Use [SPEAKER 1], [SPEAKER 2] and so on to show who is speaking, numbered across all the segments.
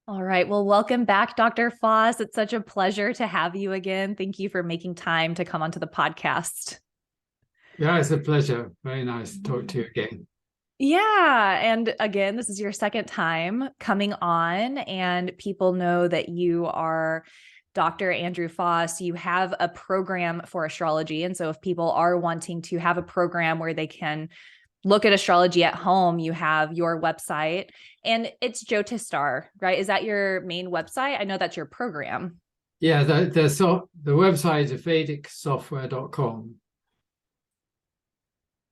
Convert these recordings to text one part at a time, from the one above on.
[SPEAKER 1] All right. Well, welcome back, Dr. Foss. It's such a pleasure to have you again. Thank you for making time to come onto the podcast.
[SPEAKER 2] Yeah, it's a pleasure. Very nice to talk to you again.
[SPEAKER 1] Yeah. And again, this is your second time coming on, and people know that you are Dr. Andrew Foss. You have a program for astrology. And so if people are wanting to have a program where they can look at astrology at home, you have your website, and it's jyotish, right? Is that your main website? I know that's your program.
[SPEAKER 2] Yeah, the website is vedicsoftware.com.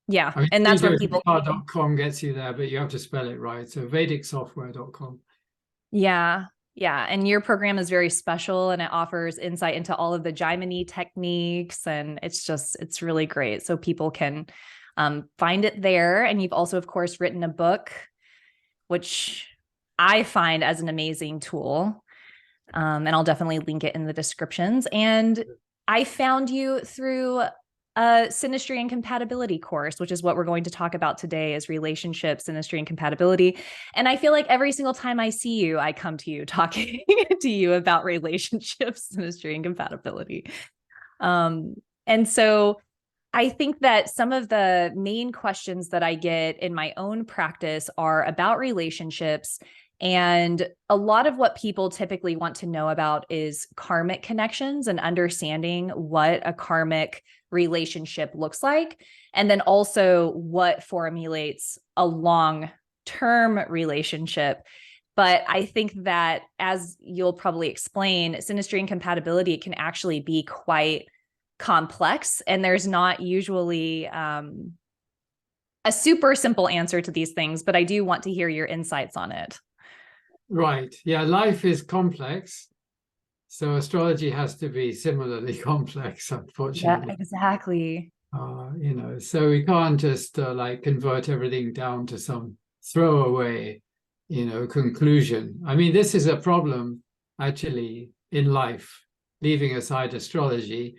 [SPEAKER 1] Yeah.
[SPEAKER 2] I mean,
[SPEAKER 1] And that's where people
[SPEAKER 2] jyotish.com gets you there, but you have to spell it right. So vedicsoftware.com.
[SPEAKER 1] Yeah. Yeah. And your program is very special, and it offers insight into all of the Jymini techniques. And it's really great. So people can find it there. And you've also, of course, written a book, which I find as an amazing tool. And I'll definitely link it in the descriptions. And I found you through a synastry and compatibility course, which is what we're going to talk about today, is relationships, synastry, and compatibility. And I feel like every single time I see you, I come to you talking to you about relationships, synastry, and compatibility. And so I think that some of the main questions that I get in my own practice are about relationships. And a lot of what people typically want to know about is karmic connections and understanding what a karmic relationship looks like. And then also what formulates a long-term relationship. But I think that, as you'll probably explain, synastry and compatibility can actually be quite complex, and there's not usually a super simple answer to these things, but I do want to hear your insights on it.
[SPEAKER 2] Right. Yeah, life is complex. So astrology has to be similarly complex, unfortunately.
[SPEAKER 1] Yeah, exactly.
[SPEAKER 2] So we can't just like convert everything down to some throwaway, conclusion. I mean, this is a problem actually in life, leaving aside astrology.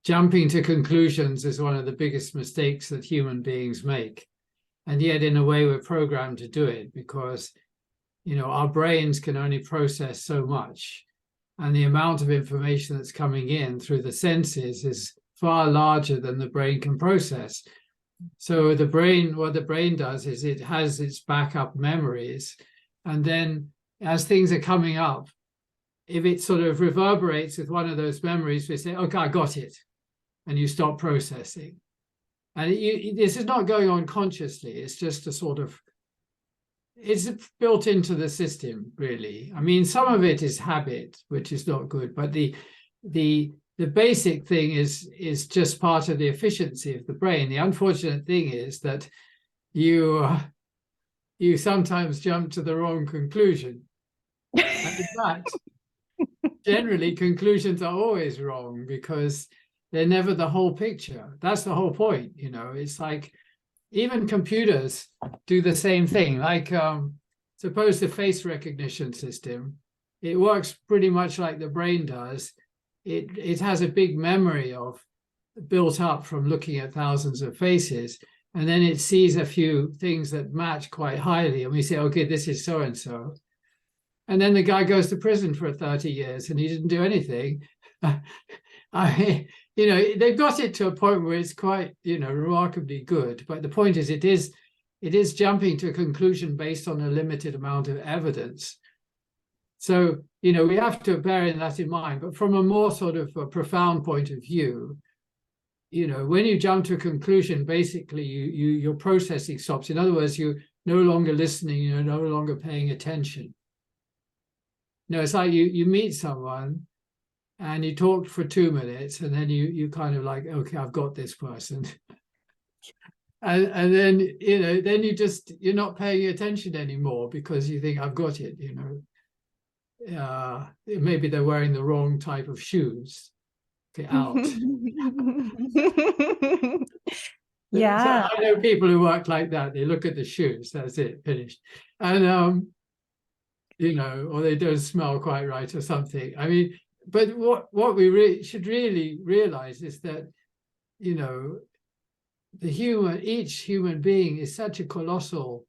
[SPEAKER 2] Jumping to conclusions is one of the biggest mistakes that human beings make. And yet, in a way, we're programmed to do it because, our brains can only process so much. And the amount of information that's coming in through the senses is far larger than the brain can process. So what the brain does is it has its backup memories. And then as things are coming up, if it sort of reverberates with one of those memories, we say, okay, I got it. And you stop processing. And this is not going on consciously. It's just it's built into the system, really. I mean, some of it is habit, which is not good, but the basic thing is just part of the efficiency of the brain. The unfortunate thing is that you sometimes jump to the wrong conclusion. And in fact, generally conclusions are always wrong because they're never the whole picture. That's the whole point. It's like even computers do the same thing. Like suppose the face recognition system, it works pretty much like the brain does. It has a big memory built up from looking at thousands of faces. And then it sees a few things that match quite highly. And we say, okay, this is so-and-so. And then the guy goes to prison for 30 years and he didn't do anything. They've got it to a point where it's quite, remarkably good. But the point is, it is jumping to a conclusion based on a limited amount of evidence. So, we have to bear that in mind. But from a more sort of a profound point of view, when you jump to a conclusion, basically your processing stops. In other words, you're no longer listening, you're no longer paying attention. It's like you meet someone and you talk for 2 minutes, and then you kind of like, okay, I've got this person. and then, then you're not paying attention anymore because you think I've got it, maybe they're wearing the wrong type of shoes. Okay, out.
[SPEAKER 1] Yeah.
[SPEAKER 2] So I know people who work like that. They look at the shoes, that's it, finished. And, or they don't smell quite right or something. I mean, but what we should really realize is that, each human being is such a colossal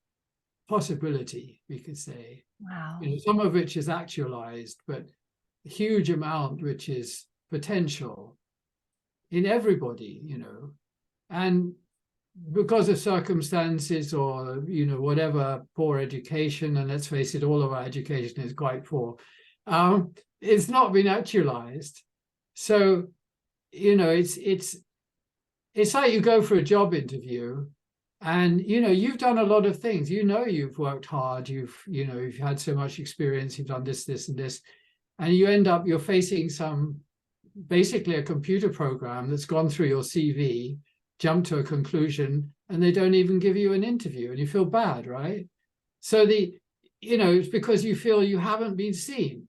[SPEAKER 2] possibility, we could say.
[SPEAKER 1] Wow.
[SPEAKER 2] Some of which is actualized, but a huge amount which is potential in everybody, and because of circumstances or whatever, poor education, and let's face it, all of our education is quite poor, it's not been actualized. So it's like you go for a job interview, and you've done a lot of things. You've worked hard, you've had so much experience, you've done this and this, and you're facing basically a computer program that's gone through your CV, jumped to a conclusion, and they don't even give you an interview, and you feel bad, right? So it's because you feel you haven't been seen.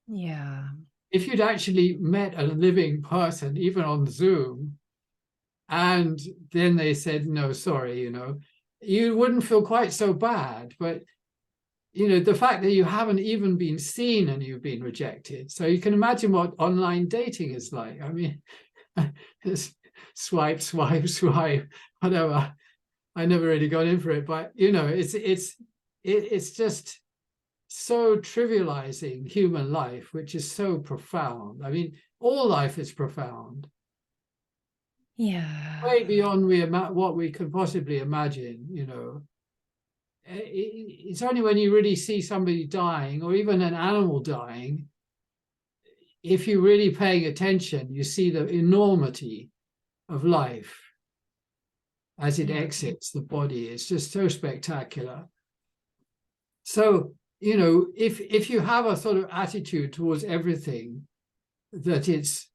[SPEAKER 1] Yeah.
[SPEAKER 2] If you'd actually met a living person, even on Zoom, and then they said, no, sorry, you wouldn't feel quite so bad. But, the fact that you haven't even been seen and you've been rejected. So you can imagine what online dating is like. I mean, it's swipe, whatever. I never really got in for it, but, it's just so trivializing human life, which is so profound. I mean, all life is profound.
[SPEAKER 1] Yeah.
[SPEAKER 2] Way beyond what we could possibly imagine, It's only when you really see somebody dying, or even an animal dying, if you're really paying attention, you see the enormity of life as it exits the body. It's just so spectacular. So, if you have a sort of attitude towards everything, that it's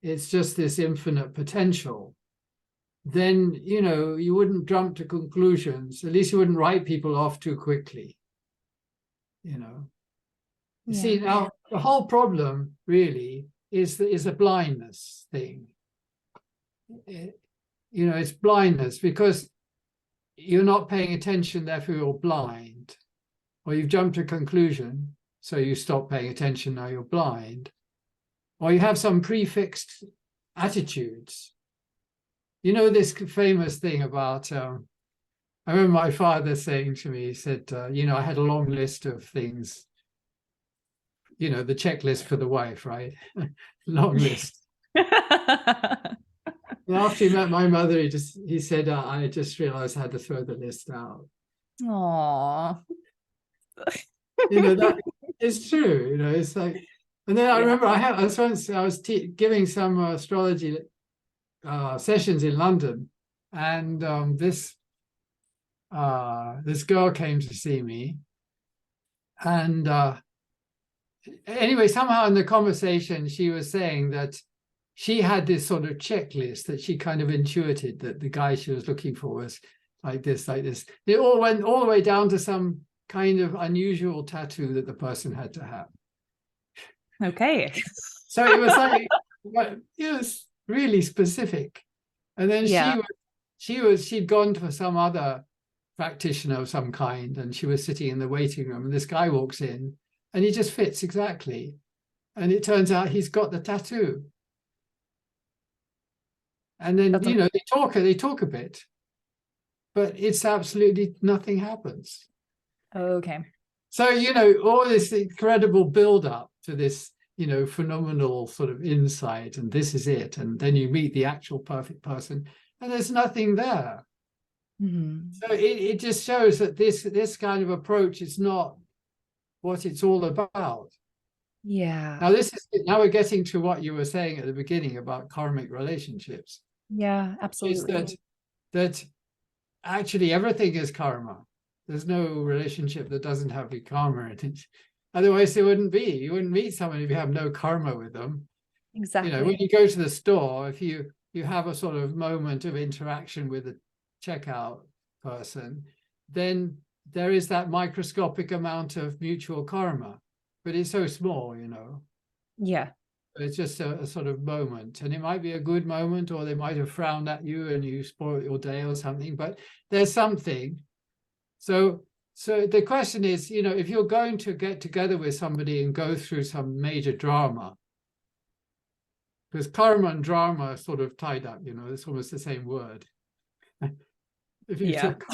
[SPEAKER 2] just this infinite potential, then, you wouldn't jump to conclusions. At least you wouldn't write people off too quickly. You see, now the whole problem really is a blindness thing. It's blindness because you're not paying attention, therefore you're blind. Or you've jumped to a conclusion, so you stop paying attention, now you're blind. Or you have some prefixed attitudes. This famous thing about, I remember my father saying to me, he said, I had a long list of things, the checklist for the wife, right? Long list. And after he met my mother, he said, I just realized I had to throw the list out.
[SPEAKER 1] Aww.
[SPEAKER 2] That is true. It's like, and then I remember I was giving some astrology sessions in London, and this girl came to see me, and anyway, somehow in the conversation she was saying that she had this sort of checklist that she kind of intuited that the guy she was looking for was like this. It all went all the way down to some kind of unusual tattoo that the person had to have.
[SPEAKER 1] Okay.
[SPEAKER 2] So it was like, it was really specific. And then she'd gone to some other practitioner of some kind, and she was sitting in the waiting room, and this guy walks in, and he just fits exactly. And it turns out he's got the tattoo. And then, they talk a bit, but it's absolutely nothing happens.
[SPEAKER 1] Okay.
[SPEAKER 2] So, all this incredible build-up to this, phenomenal sort of insight, and this is it. And then you meet the actual perfect person, and there's nothing there.
[SPEAKER 1] Mm-hmm.
[SPEAKER 2] So it just shows that this kind of approach is not what it's all about.
[SPEAKER 1] Yeah.
[SPEAKER 2] Now we're getting to what you were saying at the beginning about karmic relationships.
[SPEAKER 1] Yeah, absolutely.
[SPEAKER 2] Is that actually everything is karma. There's no relationship that doesn't have the karma in it. Otherwise, you wouldn't meet someone if you have no karma with them.
[SPEAKER 1] Exactly.
[SPEAKER 2] When you go to the store, if you have a sort of moment of interaction with a checkout person, then there is that microscopic amount of mutual karma, but it's so small,
[SPEAKER 1] Yeah.
[SPEAKER 2] It's just a sort of moment, and it might be a good moment, or they might have frowned at you and you spoiled your day or something, but there's something. So the question is, if you're going to get together with somebody and go through some major drama, because karma and drama are sort of tied up, it's almost the same word. If you took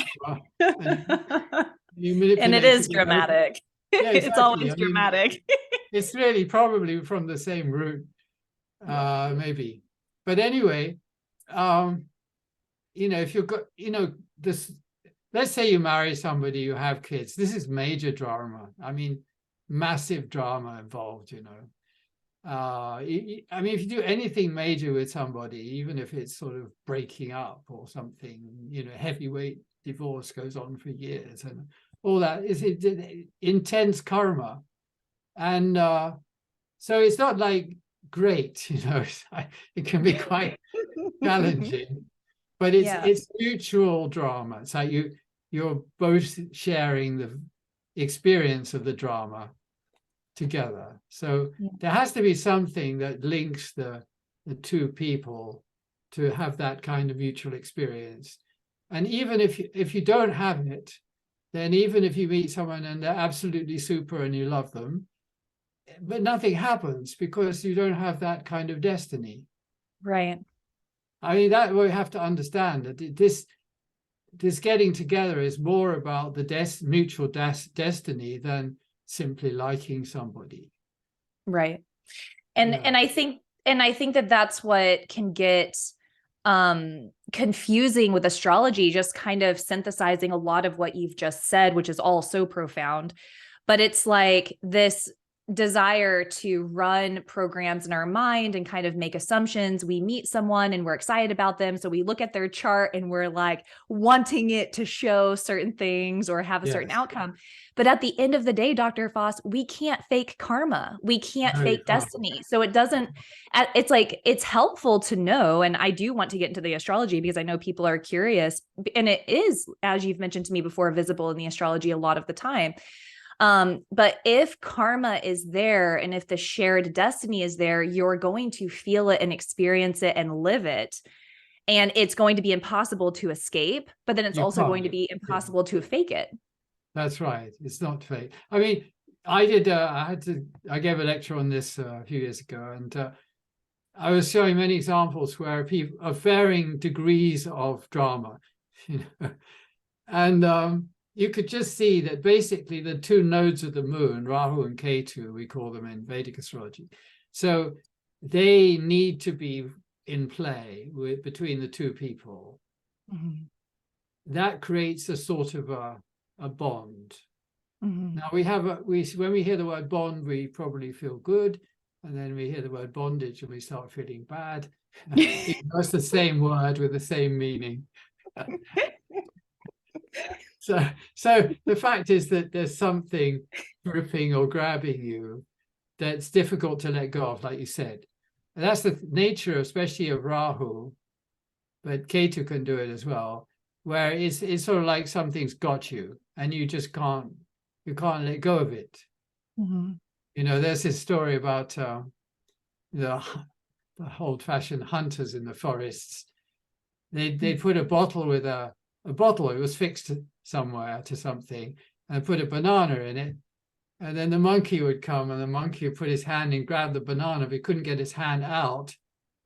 [SPEAKER 2] karma You
[SPEAKER 1] And it
[SPEAKER 2] manipulate
[SPEAKER 1] is
[SPEAKER 2] it with both.
[SPEAKER 1] dramatic.
[SPEAKER 2] Yeah,
[SPEAKER 1] It's
[SPEAKER 2] exactly.
[SPEAKER 1] always dramatic.
[SPEAKER 2] It's really probably from the same root, maybe. But anyway, if you've got, this, let's say you marry somebody, you have kids. This is major drama. I mean, massive drama involved, I mean, if you do anything major with somebody, even if it's sort of breaking up or something, heavyweight divorce goes on for years and all that, is intense karma. And so it's not like great, it can be quite challenging, but it's mutual drama. It's like you're both sharing the experience of the drama together. So there has to be something that links the two people to have that kind of mutual experience. And even if you don't have it, then even if you meet someone and they're absolutely super and you love them, but nothing happens because you don't have that kind of destiny.
[SPEAKER 1] Right.
[SPEAKER 2] I mean, that we have to understand that this getting together is more about the mutual destiny than simply liking somebody.
[SPEAKER 1] Right. And I think that that's what can get confusing with astrology, just kind of synthesizing a lot of what you've just said, which is all so profound. But it's like this desire to run programs in our mind and kind of make assumptions. We meet someone and we're excited about them. So we look at their chart and we're like wanting it to show certain things or have a certain outcome. But at the end of the day, Dr. Foss, we can't fake karma. We can't fake destiny. So it's like, it's helpful to know. And I do want to get into the astrology because I know people are curious, and it is, as you've mentioned to me before, visible in the astrology a lot of the time. But if karma is there and if the shared destiny is there, you're going to feel it and experience it and live it. And it's going to be impossible to escape, but then it's also going to be impossible to fake it.
[SPEAKER 2] That's right. It's not fake. I mean, I gave a lecture on this a few years ago, and I was showing many examples where people of varying degrees of drama, and you could just see that basically the two nodes of the moon, Rahu and Ketu, we call them in Vedic astrology. So they need to be in play between the two people. Mm-hmm. That creates a sort of a bond. Mm-hmm. Now when we hear the word bond, we probably feel good, and then we hear the word bondage and we start feeling bad. It's the same word with the same meaning. So the fact is that there's something gripping or grabbing you that's difficult to let go of, like you said. And that's the nature, especially of Rahu, but Ketu can do it as well, where it's sort of like something's got you and you just can't let go of it. Mm-hmm. There's this story about the old-fashioned hunters in the forests. They put a bottle with a bottle, it was fixed somewhere to something, and put a banana in it, and then the monkey would come and the monkey would put his hand and grab the banana, but he couldn't get his hand out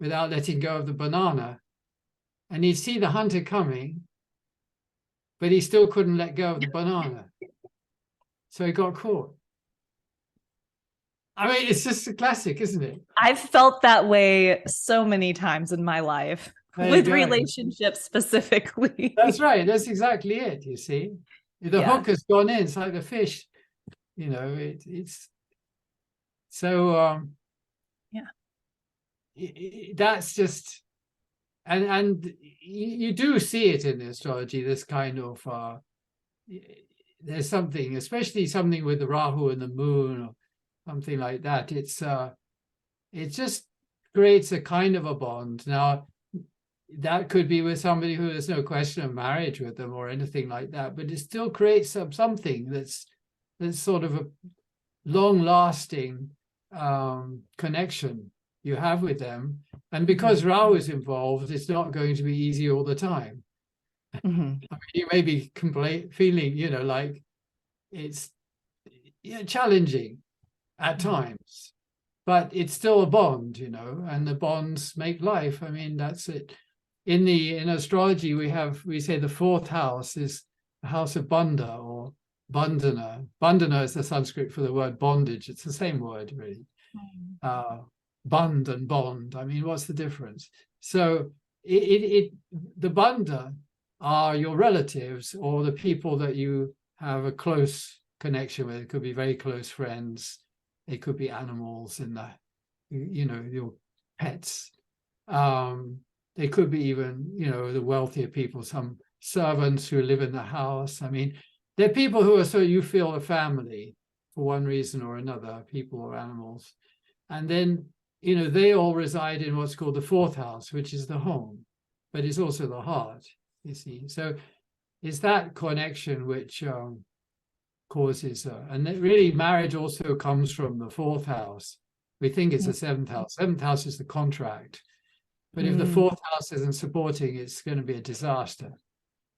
[SPEAKER 2] without letting go of the banana, and he'd see the hunter coming, but he still couldn't let go of the banana, so he got caught. I mean, it's just a classic, isn't it?
[SPEAKER 1] I've felt that way so many times in my life. With relationships specifically.
[SPEAKER 2] That's right. That's exactly it. You see, the hook has gone in. It's like the fish. It's so. That's just, and you do see it in the astrology. This kind of there's something, especially something with the Rahu and the moon or something like that. It just creates a kind of a bond. Now, that could be with somebody who there's no question of marriage with them or anything like that, but it still creates something that's sort of a long-lasting connection you have with them. And because Rahu is involved, it's not going to be easy all the time. Mm-hmm. I mean, you may be feeling, like it's challenging at times, but it's still a bond, and the bonds make life. I mean, that's it. In astrology, we say the fourth house is the house of Bandha, or bandhana. Bandhana is the Sanskrit for the word bondage. It's the same word, really. Bund and bond. I mean, what's the difference? So the bandha are your relatives or the people that you have a close connection with. It could be very close friends. It could be animals in the, your pets. They could be even, the wealthier people, some servants who live in the house. I mean, they're people who are, so you feel a family for one reason or another, people or animals. And then, they all reside in what's called the fourth house, which is the home, but it's also the heart, you see. So it's that connection which causes, and really marriage also comes from the fourth house. We think it's the seventh house. Seventh house is the contract. But if the fourth house isn't supporting, it's going to be a disaster.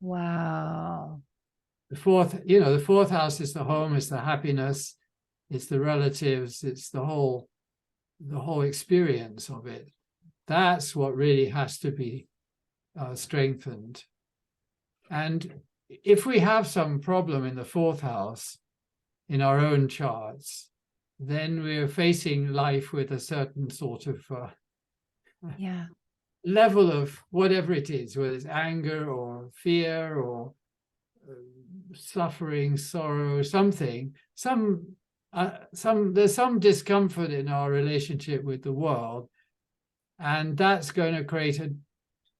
[SPEAKER 1] Wow.
[SPEAKER 2] The fourth house is the home, it's the happiness, it's the relatives, it's the whole experience of it. That's what really has to be strengthened. And if we have some problem in the fourth house in our own charts, then we're facing life with a certain sort of level of whatever it is, whether it's anger or fear or suffering, sorrow, something, there's some discomfort in our relationship with the world, and that's going to create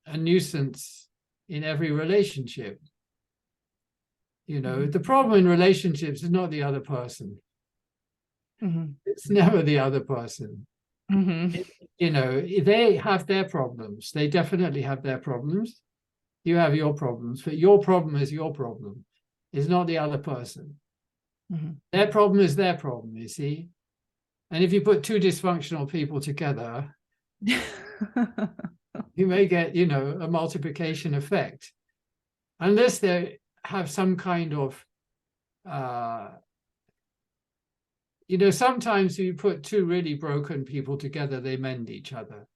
[SPEAKER 2] a nuisance in every relationship. The problem in relationships is not the other person. It's never the other person. They have their problems. They definitely have their problems. You have your problems, but your problem is your problem. It's not the other person. Their problem is their problem, you see. And if you put two dysfunctional people together, you may get, a multiplication effect. Unless they have some kind of, sometimes you put two really broken people together, they mend each other.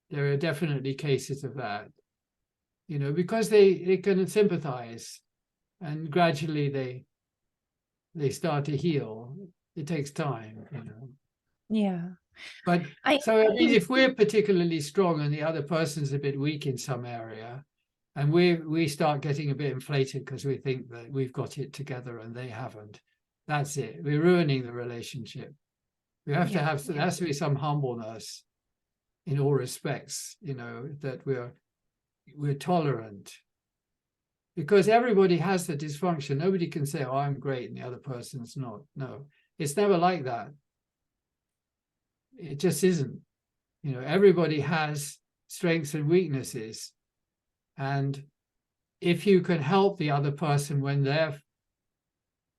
[SPEAKER 2] There are definitely cases of that, because they can sympathize and gradually they start to heal. It takes time,
[SPEAKER 1] Yeah.
[SPEAKER 2] But if we're particularly strong and the other person's a bit weak in some area, and we start getting a bit inflated because we think that we've got it together and they haven't, that's it. We're ruining the relationship. We have to have, there has to be some humbleness in all respects, that we're tolerant. Because everybody has the dysfunction. Nobody can say, oh, I'm great and the other person's not. No, it's never like that. It just isn't. Everybody has strengths and weaknesses. And if you can help the other person when they're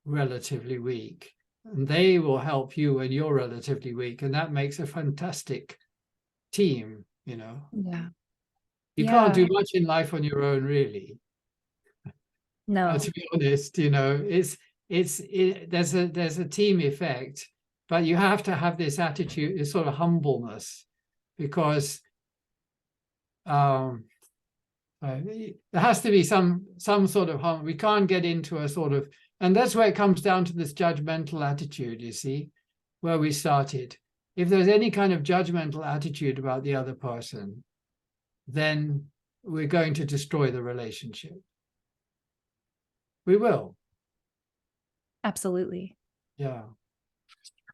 [SPEAKER 2] relatively weak, and they will help you when you're relatively weak, and that makes a fantastic team,
[SPEAKER 1] Yeah.
[SPEAKER 2] You can't do much in life on your own, really.
[SPEAKER 1] No.
[SPEAKER 2] To be honest, there's a team effect, but you have to have this attitude, this sort of humbleness, because there has to be some sort of we can't get into a sort of, and that's where it comes down to this judgmental attitude, you see, where we started. If there's any kind of judgmental attitude about the other person, then we're going to destroy the relationship. We will.
[SPEAKER 1] Absolutely.
[SPEAKER 2] Yeah.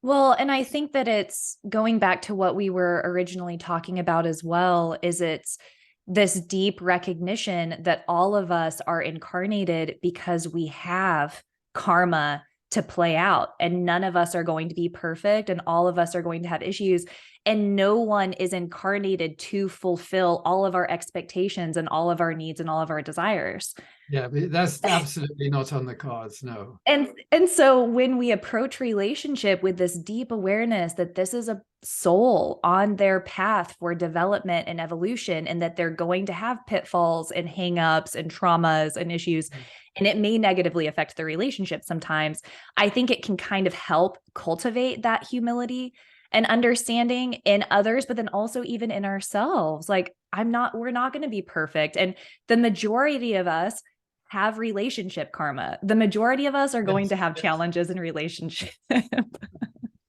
[SPEAKER 1] Well, and I think that it's going back to what we were originally talking about as well, is it's this deep recognition that all of us are incarnated because we have karma to play out, and none of us are going to be perfect, and all of us are going to have issues, and no one is incarnated to fulfill all of our expectations and all of our needs and all of our desires.
[SPEAKER 2] Yeah, that's absolutely not on the cards, no.
[SPEAKER 1] And so when we approach relationship with this deep awareness that this is a soul on their path for development and evolution, and that they're going to have pitfalls and hangups and traumas and issues, and it may negatively affect the relationship sometimes, I think it can kind of help cultivate that humility and understanding in others, but then also even in ourselves. Like, we're not going to be perfect. And the majority of us have relationship karma. The majority of us are going to have
[SPEAKER 2] Yes.
[SPEAKER 1] challenges in relationship.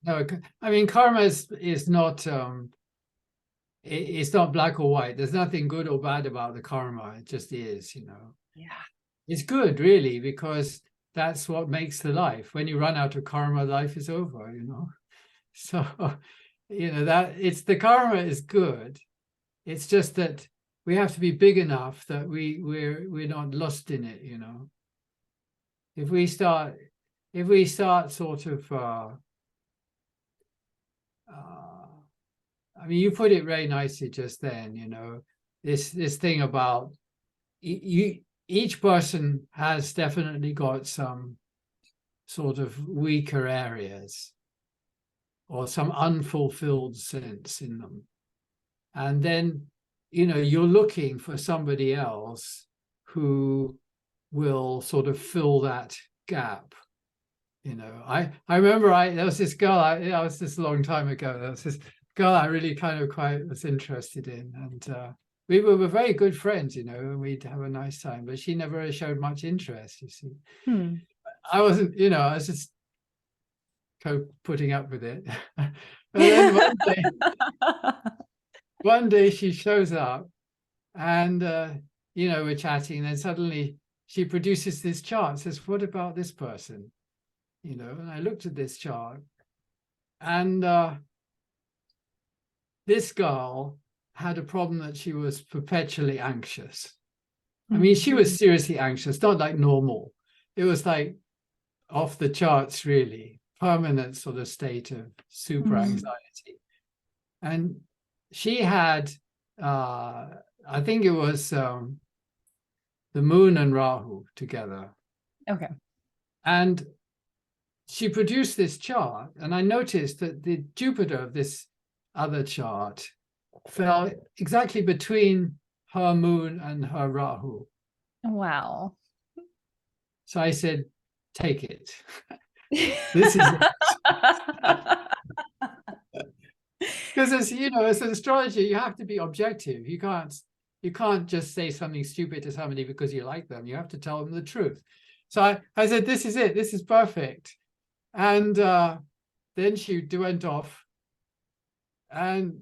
[SPEAKER 2] No, I mean, karma is not it's not black or white. There's nothing good or bad about the karma. It just is, you know.
[SPEAKER 1] Yeah.
[SPEAKER 2] It's good, really, because that's what makes the life. When you run out of karma, life is over, you know. So, you know, that it's the karma is good. It's just that we have to be big enough that we're not lost in it, you know. If we start sort of I mean, you put it very nicely just then, you know, this thing about each person has definitely got some sort of weaker areas or some unfulfilled sense in them. And then, you know, you're looking for somebody else who will sort of fill that gap. You know, I remember there was this girl, I was this a long time ago, there was this girl I really kind of quite was interested in. And we were very good friends, you know, and we'd have a nice time, but she never really showed much interest, you see. I wasn't, you know, I was just putting up with it. And then one day she shows up and, you know, we're chatting, and then suddenly she produces this chart, says, what about this person? You know, and I looked at this chart, and this girl had a problem that she was perpetually anxious. I mean, she was seriously anxious, not like normal. It was like off the charts, really, permanent sort of state of super anxiety. And she had, I think it was the moon and Rahu together.
[SPEAKER 1] Okay.
[SPEAKER 2] And she produced this chart, and I noticed that the Jupiter of this other chart fell exactly between her moon and her Rahu.
[SPEAKER 1] Wow.
[SPEAKER 2] So I said, take it. This is it. Because as you know, as an astrologer, you have to be objective. You can't just say something stupid to somebody because you like them. You have to tell them the truth. So I said, this is it. This is perfect. And then she went off. And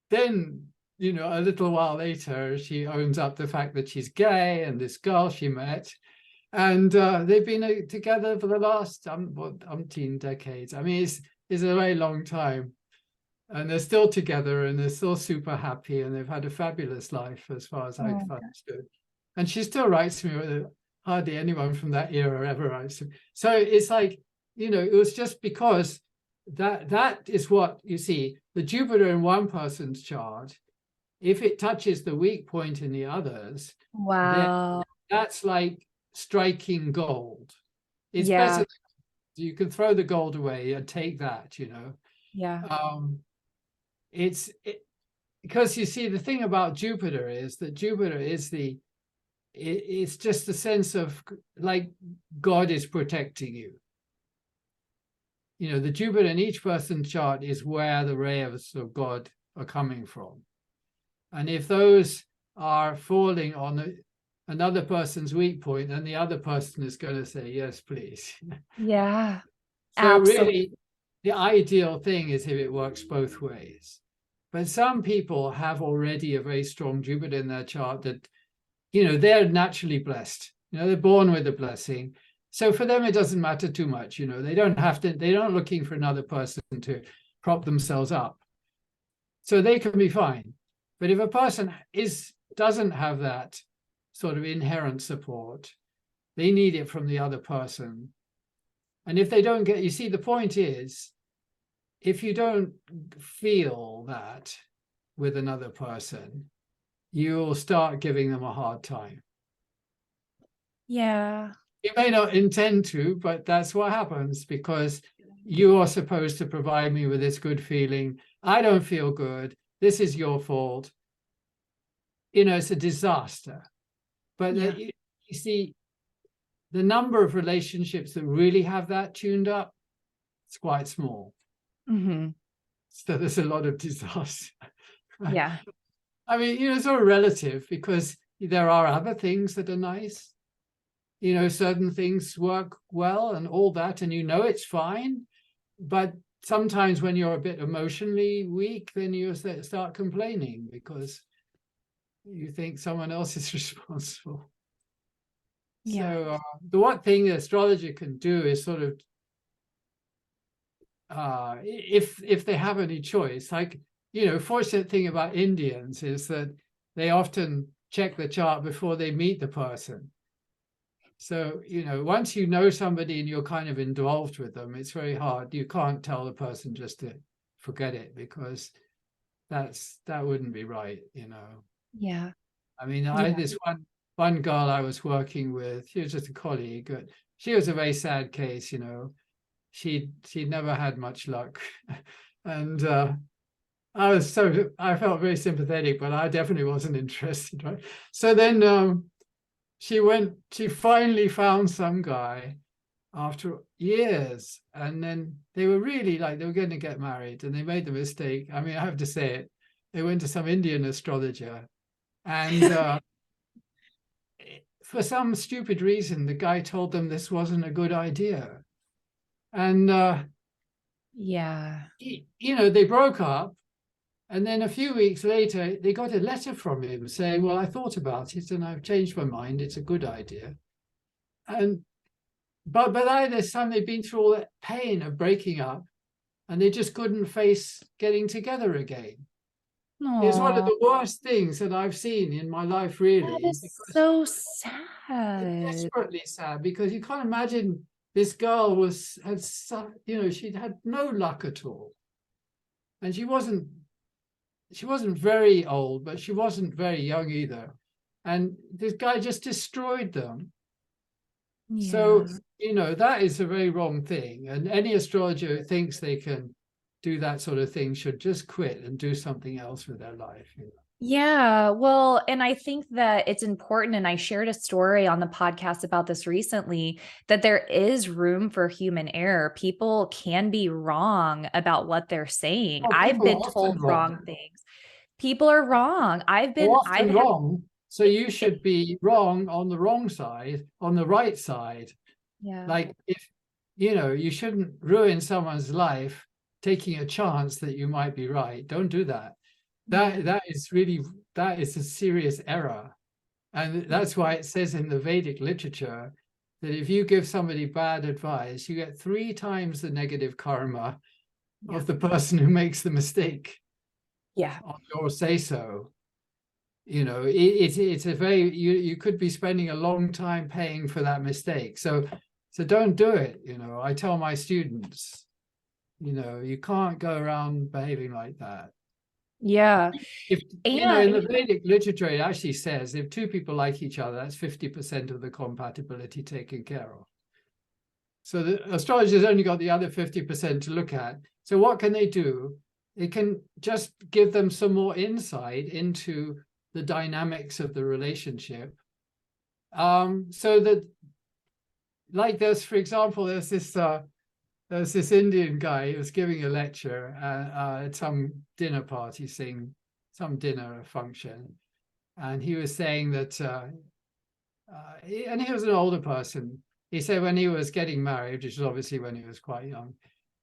[SPEAKER 2] then, you know, a little while later, she owns up the fact that she's gay, and this girl she met. And they've been together for the last umpteen decades. I mean, it's a very long time. And they're still together, and they're still super happy, and they've had a fabulous life as far as I've understood. And she still writes to me. Hardly anyone from that era ever writes to me. So it's like, you know, it was just because that is what you see. The Jupiter in one person's chart, if it touches the weak point in the others,
[SPEAKER 1] wow,
[SPEAKER 2] that's like striking gold. It's better. You can throw the gold away and take that, you know.
[SPEAKER 1] Yeah.
[SPEAKER 2] Because you see, the thing about Jupiter is that Jupiter is it's just the sense of like God is protecting you. You know, the Jupiter in each person's chart is where the rays of God are coming from. And if those are falling on another person's weak point, then the other person is going to say, yes, please.
[SPEAKER 1] Yeah.
[SPEAKER 2] So really, the ideal thing is if it works both ways. But some people have already a very strong Jupiter in their chart that, you know, they're naturally blessed. You know, they're born with a blessing. So for them, it doesn't matter too much. You know, they're not looking for another person to prop themselves up. So they can be fine. But if a person doesn't have that sort of inherent support, they need it from the other person. And if they don't get, you see, the point is, if you don't feel that with another person, you'll start giving them a hard time.
[SPEAKER 1] Yeah.
[SPEAKER 2] You may not intend to, but that's what happens, because you are supposed to provide me with this good feeling. I don't feel good. This is your fault. You know, it's a disaster. But you see, the number of relationships that really have that tuned up, it's quite small. So there's a lot of disaster.
[SPEAKER 1] Yeah.
[SPEAKER 2] I mean, you know, it's all relative, because there are other things that are nice. certain things work well and all that, and it's fine. But sometimes when you're a bit emotionally weak, then you start complaining because you think someone else is responsible.
[SPEAKER 1] Yeah.
[SPEAKER 2] So the one thing the astrologer can do is sort of, if they have any choice, like, fortunate thing about Indians is that they often check the chart before they meet the person. So, once you know somebody and you're kind of involved with them, it's very hard. You can't tell the person just to forget it, because that wouldn't be right,
[SPEAKER 1] Yeah.
[SPEAKER 2] I mean, I had this one girl I was working with. She was just a colleague, but she was a very sad case, She'd never had much luck. And I felt very sympathetic, but I definitely wasn't interested, right? So then she finally found some guy after years, and then they were really like, they were going to get married, and they made the mistake. I mean, I have to say it. They went to some Indian astrologer, and for some stupid reason, the guy told them this wasn't a good idea. And they broke up. And then a few weeks later, they got a letter from him saying, well, I thought about it and I've changed my mind. It's a good idea. But by this time, they'd been through all that pain of breaking up, and they just couldn't face getting together again.
[SPEAKER 1] Aww.
[SPEAKER 2] It's one of the worst things that I've seen in my life, really.
[SPEAKER 1] That is so sad.
[SPEAKER 2] Desperately sad, because you can't imagine this girl she'd had no luck at all. And she wasn't very old, but she wasn't very young either. And this guy just destroyed them. Yeah. So, that is a very wrong thing. And any astrologer who thinks they can do that sort of thing should just quit and do something else with their life.
[SPEAKER 1] Yeah, well, and I think that it's important, and I shared a story on the podcast about this recently, that there is room for human error. People can be wrong about what they're saying. I've been told wrong things. People are wrong. I've
[SPEAKER 2] wrong. So you should be wrong on the wrong side, on the right side.
[SPEAKER 1] Yeah.
[SPEAKER 2] Like, if, you shouldn't ruin someone's life taking a chance that you might be right. Don't do that. That is a serious error. And that's why it says in the Vedic literature that if you give somebody bad advice, you get 3 times the negative karma of the person who makes the mistake.
[SPEAKER 1] Yeah.
[SPEAKER 2] On your say so. It's a very, you could be spending a long time paying for that mistake. So don't do it. I tell my students, you can't go around behaving like that.
[SPEAKER 1] Yeah.
[SPEAKER 2] If in the Vedic literature, it actually says if 2 people like each other, that's 50% of the compatibility taken care of. So the astrologer's only got the other 50% to look at. So what can they do? It can just give them some more insight into the dynamics of the relationship. So that, like, there's this Indian guy who was giving a lecture at some dinner party, some dinner function. And he was saying that, and he was an older person. He said when he was getting married, which is obviously when he was quite young,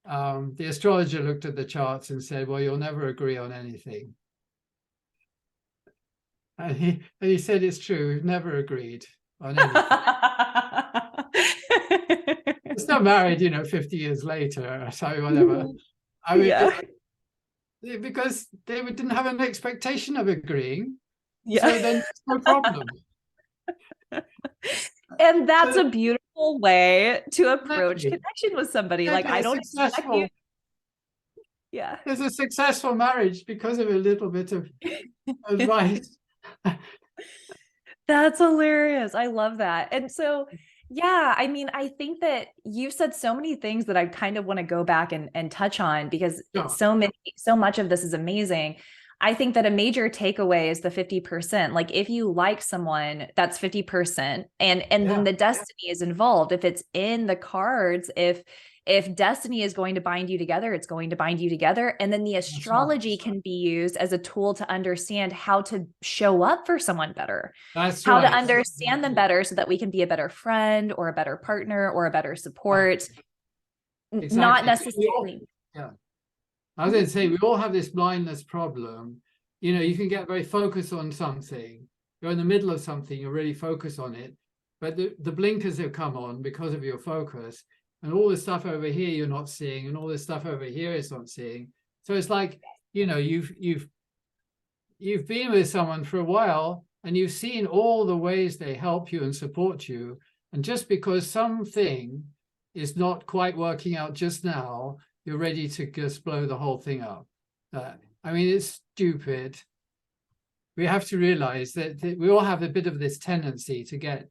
[SPEAKER 2] the astrologer looked at the charts and said, well, you'll never agree on anything. And he said, it's true, we've never agreed on anything. Still married, 50 years later, so whatever. I mean, because they didn't have an expectation of agreeing. Yeah. So then it's no problem.
[SPEAKER 1] And that's a beautiful way to approach connection with somebody. Like, I don't expect you. Yeah.
[SPEAKER 2] There's a successful marriage because of a little bit of advice.
[SPEAKER 1] That's hilarious. I love that. And so, yeah, I mean, I think that you've said so many things that I kind of want to go back and touch on, because so much of this is amazing. I think that a major takeaway is the 50%. Like, if you like someone, that's 50%. And then the destiny is involved. If it's in the cards, if if destiny is going to bind you together, it's going to bind you together. And then the astrology can be used as a tool to understand how to show up for someone better, how to understand them better so that we can be a better friend or a better partner or a better support.
[SPEAKER 2] Exactly.
[SPEAKER 1] Not necessarily.
[SPEAKER 2] Yeah. I was going to say, we all have this blindness problem. You know, you can get very focused on something. You're in the middle of something, you're really focused on it, but the blinkers have come on because of your focus, and all the stuff over here you're not seeing, and all this stuff over here is not seeing. So it's like, you know, you've been with someone for a while, and you've seen all the ways they help you and support you, and just because something is not quite working out just now, you're ready to just blow the whole thing up. I mean, it's stupid. We have to realize that we all have a bit of this tendency to get,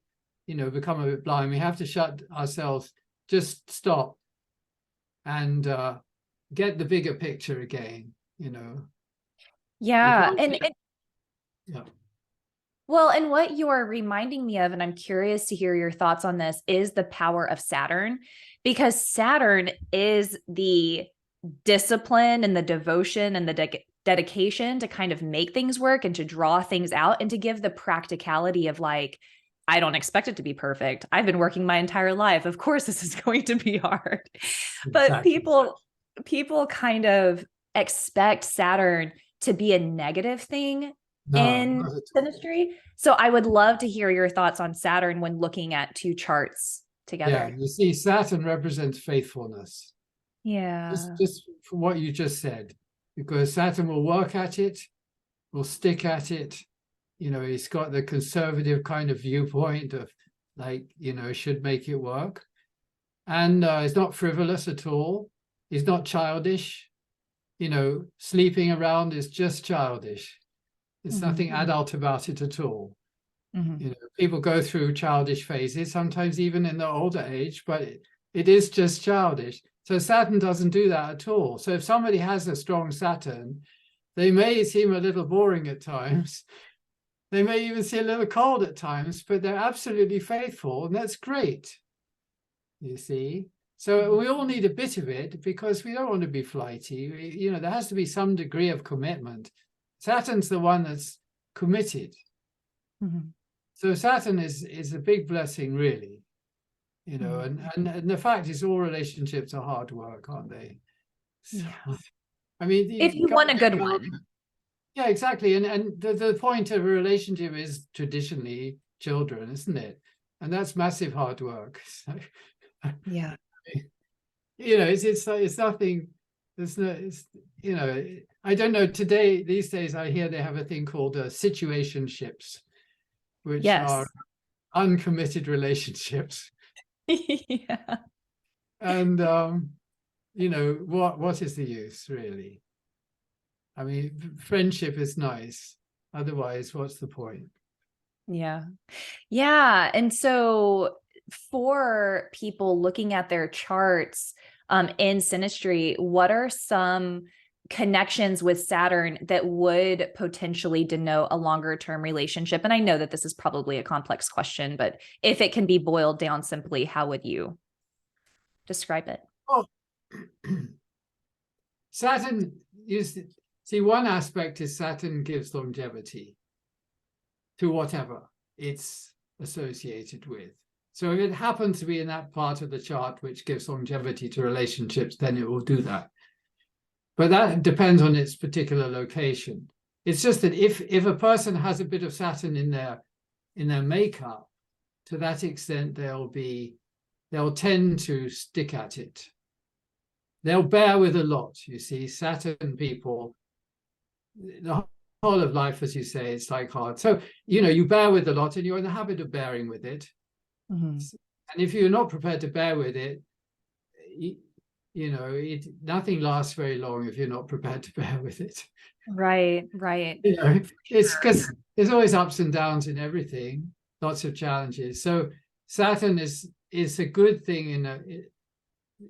[SPEAKER 2] you know, become a bit blind. We have to shut ourselves, just stop and get the bigger picture again, you know.
[SPEAKER 1] Yeah.
[SPEAKER 2] Yeah.
[SPEAKER 1] Well, and what you are reminding me of, and I'm curious to hear your thoughts on this, is the power of Saturn, because Saturn is the discipline and the devotion and the dedication to kind of make things work and to draw things out and to give the practicality of like, I don't expect it to be perfect. I've been working my entire life. Of course, this is going to be hard. But people kind of expect Saturn to be a negative thing in synastry. So I would love to hear your thoughts on Saturn when looking at two charts together.
[SPEAKER 2] Yeah, you see, Saturn represents faithfulness.
[SPEAKER 1] Yeah.
[SPEAKER 2] Just for what you just said, because Saturn will work at it, will stick at it. You know, he's got the conservative kind of viewpoint of like, you know, should make it work. And he's not frivolous at all. He's not childish. You know, sleeping around is just childish. There's nothing adult about it at all. You know, people go through childish phases, sometimes even in their older age, but it is just childish. So Saturn doesn't do that at all. So if somebody has a strong Saturn, they may seem a little boring at times. They may even seem a little cold at times, but they're absolutely faithful, and that's great, you see. So we all need a bit of it because we don't want to be flighty. You know, there has to be some degree of commitment. Saturn's the one that's committed. So Saturn is a big blessing, really. You know, and the fact is all relationships are hard work, aren't they? So, I mean,
[SPEAKER 1] if you want a good one.
[SPEAKER 2] Yeah, exactly. And the point of a relationship is traditionally children, isn't it? And that's massive hard work. So,
[SPEAKER 1] yeah.
[SPEAKER 2] You know, it's nothing. There's no. It's, you know, I don't know. These days, I hear they have a thing called situationships, which are uncommitted relationships.
[SPEAKER 1] Yeah.
[SPEAKER 2] And you know, what is the use, really? I mean, friendship is nice. Otherwise, what's the point?
[SPEAKER 1] Yeah. Yeah. And so for people looking at their charts in synastry, what are some connections with Saturn that would potentially denote a longer term relationship? And I know that this is probably a complex question, but if it can be boiled down simply, how would you describe it?
[SPEAKER 2] Oh, Saturn is, see, one aspect is Saturn gives longevity to whatever it's associated with. So if it happens to be in that part of the chart which gives longevity to relationships, then it will do that. But that depends on its particular location. It's just that if a person has a bit of Saturn in their makeup, to that extent they'll tend to stick at it. They'll bear with a lot. You see, Saturn people, the whole of life, as you say, it's like hard. So, you know, you bear with a lot and you're in the habit of bearing with it. And if you're not prepared to bear with it, you know, nothing lasts very long if you're not prepared to bear with it.
[SPEAKER 1] Right.
[SPEAKER 2] You know, it's because there's always ups and downs in everything, lots of challenges. So Saturn is a good thing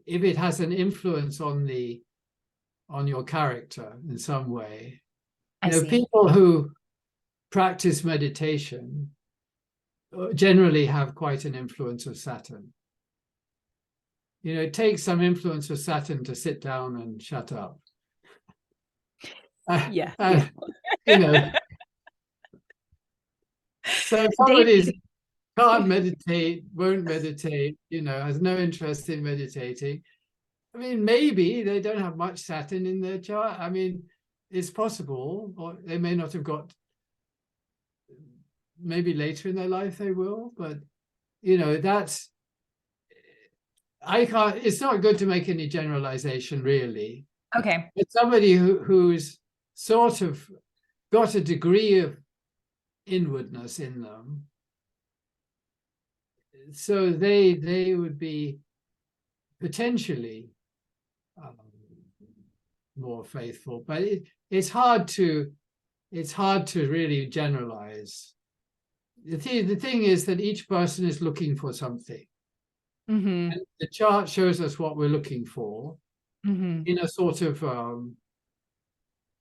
[SPEAKER 2] if it has an influence on your character in some way. You know, people who practice meditation generally have quite an influence of Saturn. You know, it takes some influence of Saturn to sit down and shut up.
[SPEAKER 1] Yeah.
[SPEAKER 2] You know, so if somebody can't meditate, won't meditate, you know, has no interest in meditating, I mean, maybe they don't have much Saturn in their chart. I mean, it's possible, or they may not have got, maybe later in their life they will, but, you know, it's not good to make any generalization, really.
[SPEAKER 1] Okay.
[SPEAKER 2] It's somebody who's sort of got a degree of inwardness in them. So they would be potentially more faithful, but it's hard to really generalize. The thing is that each person is looking for something.
[SPEAKER 1] Mm-hmm.
[SPEAKER 2] And the chart shows us what we're looking for in a sort of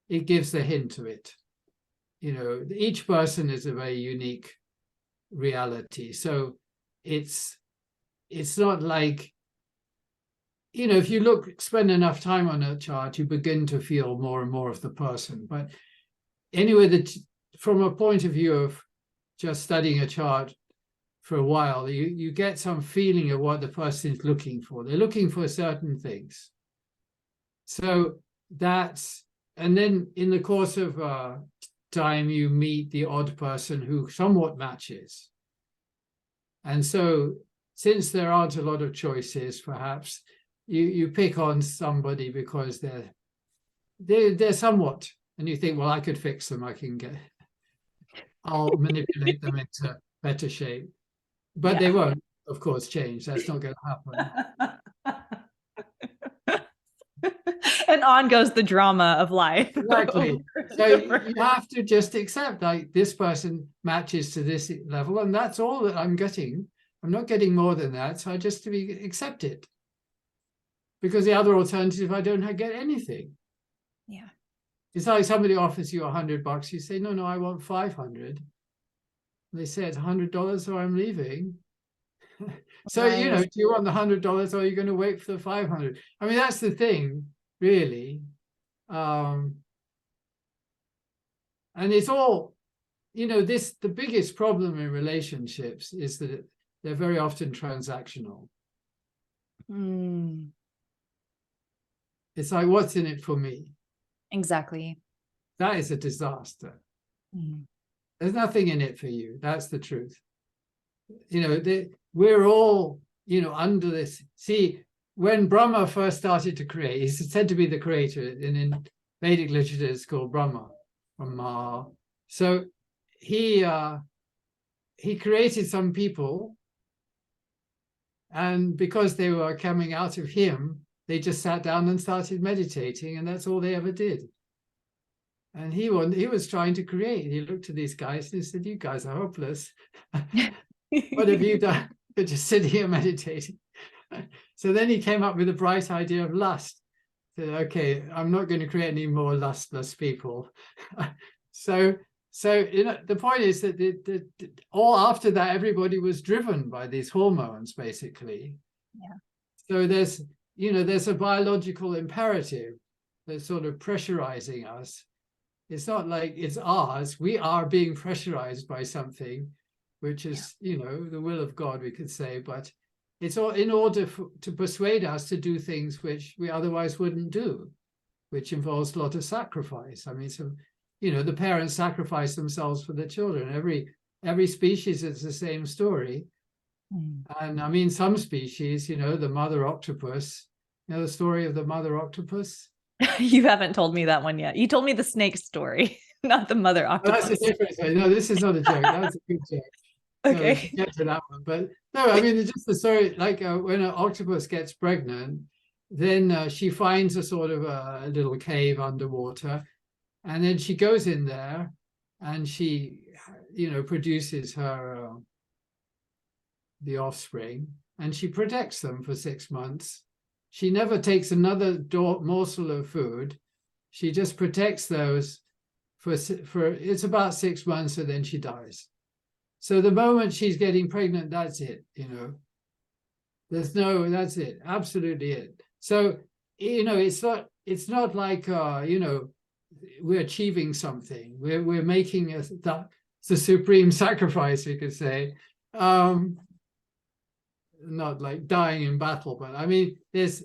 [SPEAKER 2] it gives the hint to it. You know, each person is a very unique reality. So it's not like, you know, if you spend enough time on a chart, you begin to feel more and more of the person. But anyway, from a point of view of just studying a chart for a while, you get some feeling of what the person is looking for. They're looking for certain things. So and then in the course of time, you meet the odd person who somewhat matches. And so since there aren't a lot of choices, perhaps you pick on somebody because they're somewhat, and you think, well, I could fix them. I'll manipulate them into better shape. But they won't, of course, change. That's not going to happen.
[SPEAKER 1] And on goes the drama of life.
[SPEAKER 2] Exactly. So you have to just accept, like, this person matches to this level, and that's all that I'm getting. I'm not getting more than that. So I just accept it. Because the other alternative, I don't get anything.
[SPEAKER 1] Yeah.
[SPEAKER 2] It's like somebody offers you $100. You say, no, I want 500. They say it's $100, so I'm leaving. So,
[SPEAKER 1] right.
[SPEAKER 2] You know, do you want the $100 or are you going to wait for the 500? I mean, that's the thing, really. And it's all, you know, the biggest problem in relationships is that they're very often transactional. It's like, what's in it for me?
[SPEAKER 1] Exactly.
[SPEAKER 2] That is a disaster. There's nothing in it for you. That's the truth. You know, we're all, you know, under this. See, when Brahma first started to create, he's said to be the creator, and in Vedic literature it's called Brahma, from Ma. So he created some people, and because they were coming out of him, they just sat down and started meditating, and that's all they ever did. And he was trying to create. He looked at these guys and he said, "You guys are hopeless. What have you done? You're just sitting here meditating." So then he came up with a bright idea of lust. Said, "Okay, I'm not going to create any more lustless people." So you know, the point is that all after that, everybody was driven by these hormones, basically.
[SPEAKER 1] Yeah.
[SPEAKER 2] So there's a biological imperative that's sort of pressurizing us. It's not like it's ours. We are being pressurized by something, which is, you know, the will of God, we could say, but it's all in order to persuade us to do things which we otherwise wouldn't do, which involves a lot of sacrifice. I mean, so, you know, the parents sacrifice themselves for their children. Every species is the same story. And I mean, some species, you know, the mother octopus, you know, the story of the mother octopus.
[SPEAKER 1] You haven't told me that one yet. You told me the snake story, not the mother octopus.
[SPEAKER 2] Oh, that's a different story. No, this is not a joke. That's a good joke.
[SPEAKER 1] Okay.
[SPEAKER 2] No, get to that one. But no, I mean, it's just the story, like when an octopus gets pregnant, then she finds a sort of a little cave underwater, and then she goes in there and she, you know, produces the offspring, and she protects them for 6 months. She never takes another morsel of food. She just protects those for it's about 6 months, and then she dies. So the moment she's getting pregnant, that's it, you know. That's it, absolutely it. So, it's not like, we're achieving something. We're making the supreme sacrifice, you could say. Not like dying in battle, but I mean,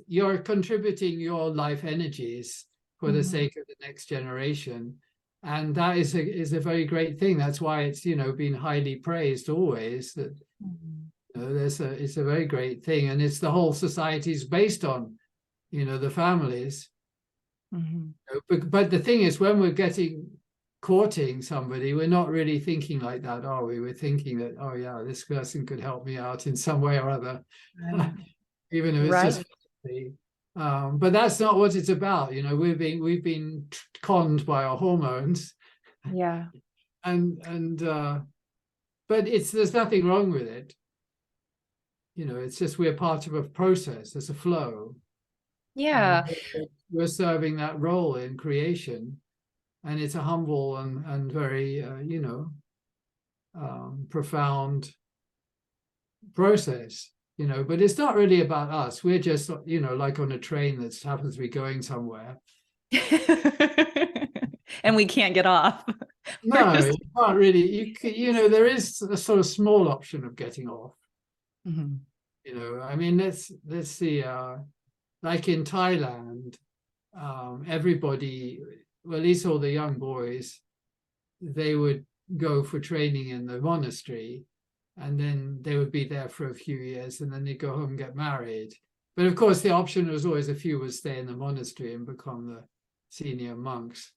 [SPEAKER 2] you're contributing your life energies for the sake of the next generation, and that is a very great thing. That's why it's been highly praised always. That it's a very great thing, and it's the whole society is based on, the families. But the thing is, when we're courting somebody, we're not really thinking like that, are we? We're thinking that, oh yeah, this person could help me out in some way or other, even if it's just physically. But that's not what it's about. We've been conned by our hormones.
[SPEAKER 1] Yeah.
[SPEAKER 2] And but there's nothing wrong with it. It's just we're part of a process. There's a flow.
[SPEAKER 1] Yeah.
[SPEAKER 2] We're serving that role in creation. And it's a humble and very, profound process, but it's not really about us. We're just, like on a train that happens to be going somewhere.
[SPEAKER 1] And we can't get off.
[SPEAKER 2] No, you can't really. There is a sort of small option of getting off. I mean, let's see, like in Thailand, everybody, well, at least all the young boys, they would go for training in the monastery, and then they would be there for a few years, and then they'd go home and get married. But of course, the option was always a few would stay in the monastery and become the senior monks.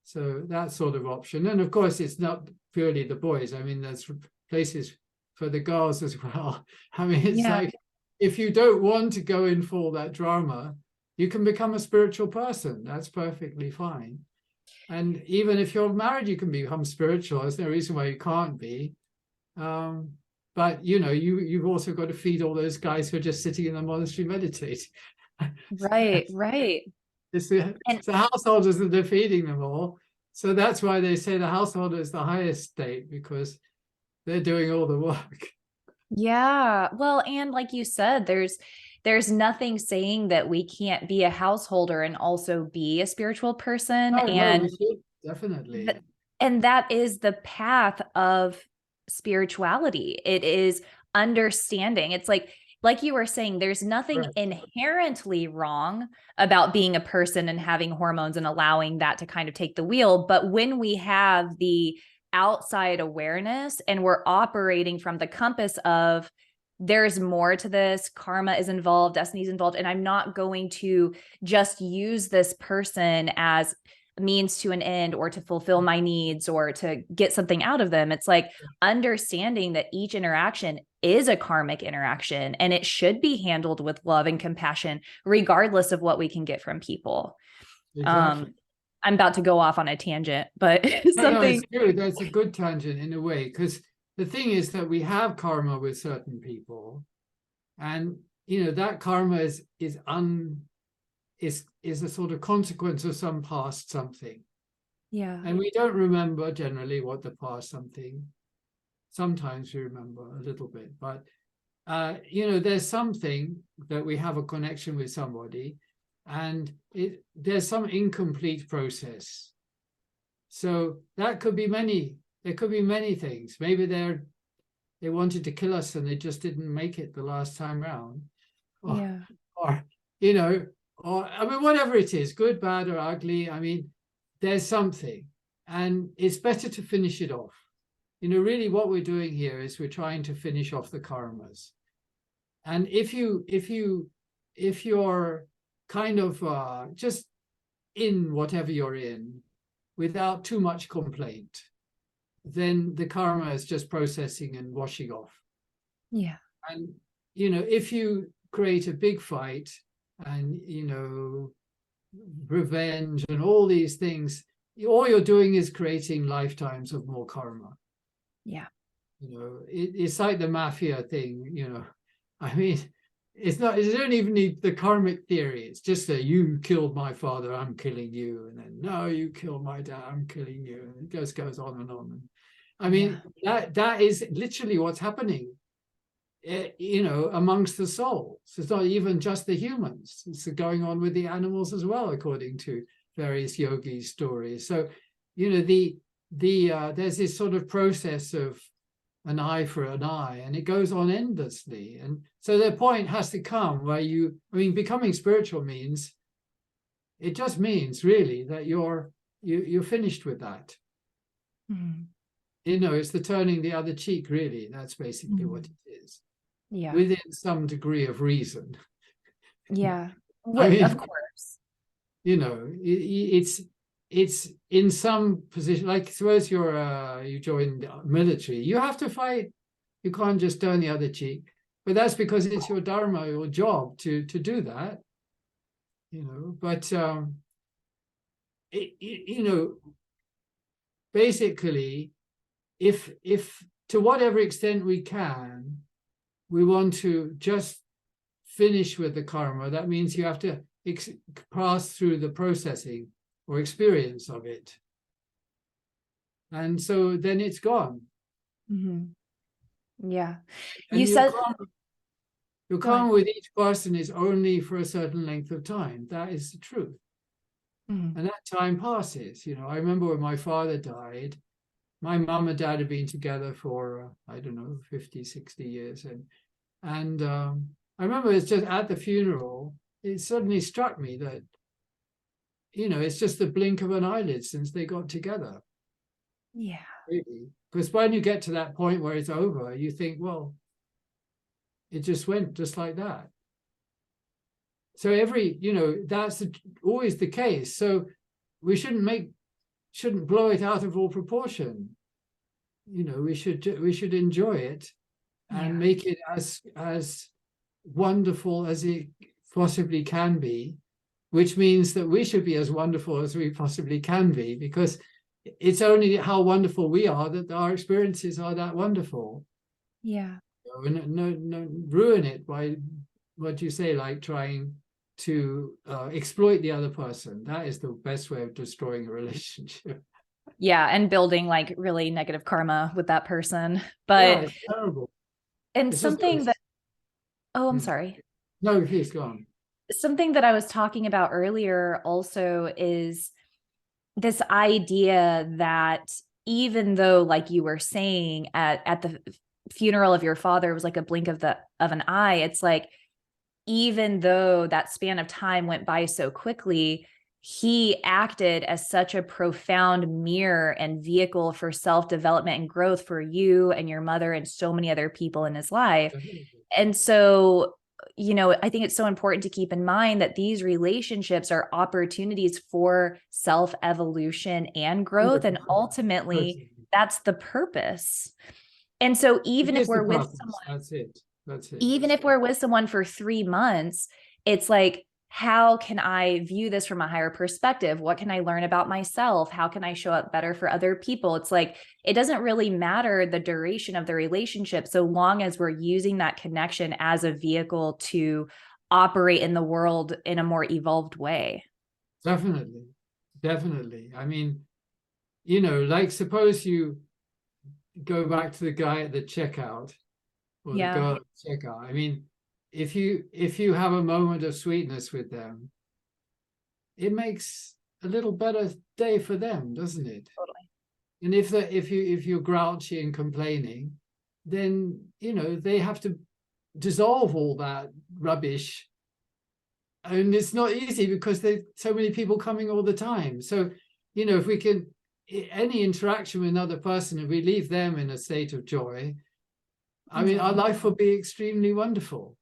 [SPEAKER 2] So that sort of option. And of course, it's not purely the boys. I mean, there's places for the girls as well. I mean, it's like, if you don't want to go in for that drama, you can become a spiritual person. That's perfectly fine. And even if you're married, you can become spiritual. There's no reason why you can't be. But you've also got to feed all those guys who are just sitting in the monastery meditating.
[SPEAKER 1] Right.
[SPEAKER 2] It's the householders that are feeding them all. So that's why they say the householder is the highest state, because they're doing all the work.
[SPEAKER 1] Yeah. Well, and like you said, there's nothing saying that we can't be a householder and also be a spiritual person.
[SPEAKER 2] No,
[SPEAKER 1] and
[SPEAKER 2] we should, definitely.
[SPEAKER 1] And that is the path of spirituality. It is understanding. It's like you were saying, there's nothing inherently wrong about being a person and having hormones and allowing that to kind of take the wheel. But when we have the outside awareness and we're operating from the compass of there's more to this, karma is involved, destiny is involved, and I'm not going to just use this person as a means to an end or to fulfill my needs or to get something out of them. It's like understanding that each interaction is a karmic interaction and it should be handled with love and compassion, regardless of what we can get from people.
[SPEAKER 2] Exactly.
[SPEAKER 1] I'm about to go off on a tangent, but
[SPEAKER 2] No, it's good. That's a good tangent in a way, because the thing is that we have karma with certain people, and that karma is a sort of consequence of some past something.
[SPEAKER 1] Yeah.
[SPEAKER 2] And we don't remember generally what the past something. Sometimes we remember a little bit, but there's something that we have a connection with somebody, and there's some incomplete process. So that could be there could be many things. Maybe they wanted to kill us and they just didn't make it the last time round. Or I mean, whatever it is, good, bad, or ugly, I mean, there's something, and it's better to finish it off. Really what we're doing here is we're trying to finish off the karmas. And if you're kind of just in whatever you're in without too much complaint, then the karma is just processing and washing off.
[SPEAKER 1] Yeah.
[SPEAKER 2] And if you create a big fight and revenge and all these things, all you're doing is creating lifetimes of more karma.
[SPEAKER 1] Yeah.
[SPEAKER 2] It's like the mafia thing. I mean, it don't even need the karmic theory. It's just that you killed my father, I'm killing you, and then no, you killed my dad, I'm killing you, and it just goes on and on. I mean, that is literally what's happening. amongst the souls. It's not even just the humans. It's going on with the animals as well, according to various yogi stories. So, there's this sort of process of an eye for an eye, and it goes on endlessly. And so the point has to come where becoming spiritual means, it just means really that you're finished with that.
[SPEAKER 1] Mm-hmm.
[SPEAKER 2] It's the turning the other cheek, really. That's basically
[SPEAKER 1] Mm-hmm.
[SPEAKER 2] what it is.
[SPEAKER 1] Yeah.
[SPEAKER 2] Within some degree of reason.
[SPEAKER 1] Yeah. Of course.
[SPEAKER 2] It's in some position, like suppose you join the military, you have to fight. You can't just turn the other cheek. But that's because it's your dharma, your job to do that. But basically, if to whatever extent we can, we want to just finish with the karma. That means you have to pass through the processing or experience of it. And so then it's gone.
[SPEAKER 1] Mm-hmm. Yeah.
[SPEAKER 2] And
[SPEAKER 1] you said
[SPEAKER 2] your karma with each person is only for a certain length of time. That is the truth. Mm-hmm. And that time passes. I remember when my father died, my mum and dad had been together for, 50, 60 years. And I remember it's just at the funeral, it suddenly struck me that, it's just the blink of an eyelid since they got together.
[SPEAKER 1] Yeah.
[SPEAKER 2] Really. Because when you get to that point where it's over, you think, well, it just went just like that. So that's always the case. So we shouldn't blow it out of all proportion. We should enjoy it and make it as wonderful as it possibly can be, which means that we should be as wonderful as we possibly can be, because it's only how wonderful we are that our experiences are that wonderful.
[SPEAKER 1] Yeah.
[SPEAKER 2] No, ruin it by what you say, like trying to exploit the other person. That is the best way of destroying a relationship.
[SPEAKER 1] Yeah, and building like really negative karma with that person. But
[SPEAKER 2] it's terrible.
[SPEAKER 1] And it's something that, I'm sorry.
[SPEAKER 2] No, please go on.
[SPEAKER 1] Something that I was talking about earlier also is this idea that even though, like you were saying, at the funeral of your father, it was like a blink of an eye. It's like, even though that span of time went by so quickly, he acted as such a profound mirror and vehicle for self-development and growth for you and your mother and so many other people in his life. And so, I think it's so important to keep in mind that these relationships are opportunities for self-evolution and growth. And ultimately, that's the purpose. And so even if we're with someone,
[SPEAKER 2] that's it.
[SPEAKER 1] Even if we're with someone for 3 months, it's like, how can I view this from a higher perspective? What can I learn about myself? How can I show up better for other people? It's like, it doesn't really matter the duration of the relationship, so long as we're using that connection as a vehicle to operate in the world in a more evolved way.
[SPEAKER 2] Definitely. I mean, like suppose you go back to the guy at the checkout or the girl at the checkout. I mean, if you have a moment of sweetness with them, it makes a little better day for them, doesn't it?
[SPEAKER 1] Totally.
[SPEAKER 2] And if you're grouchy and complaining, then they have to dissolve all that rubbish, and it's not easy because there's so many people coming all the time. So if we can, any interaction with another person, if we leave them in a state of joy, I mean, our life will be extremely wonderful.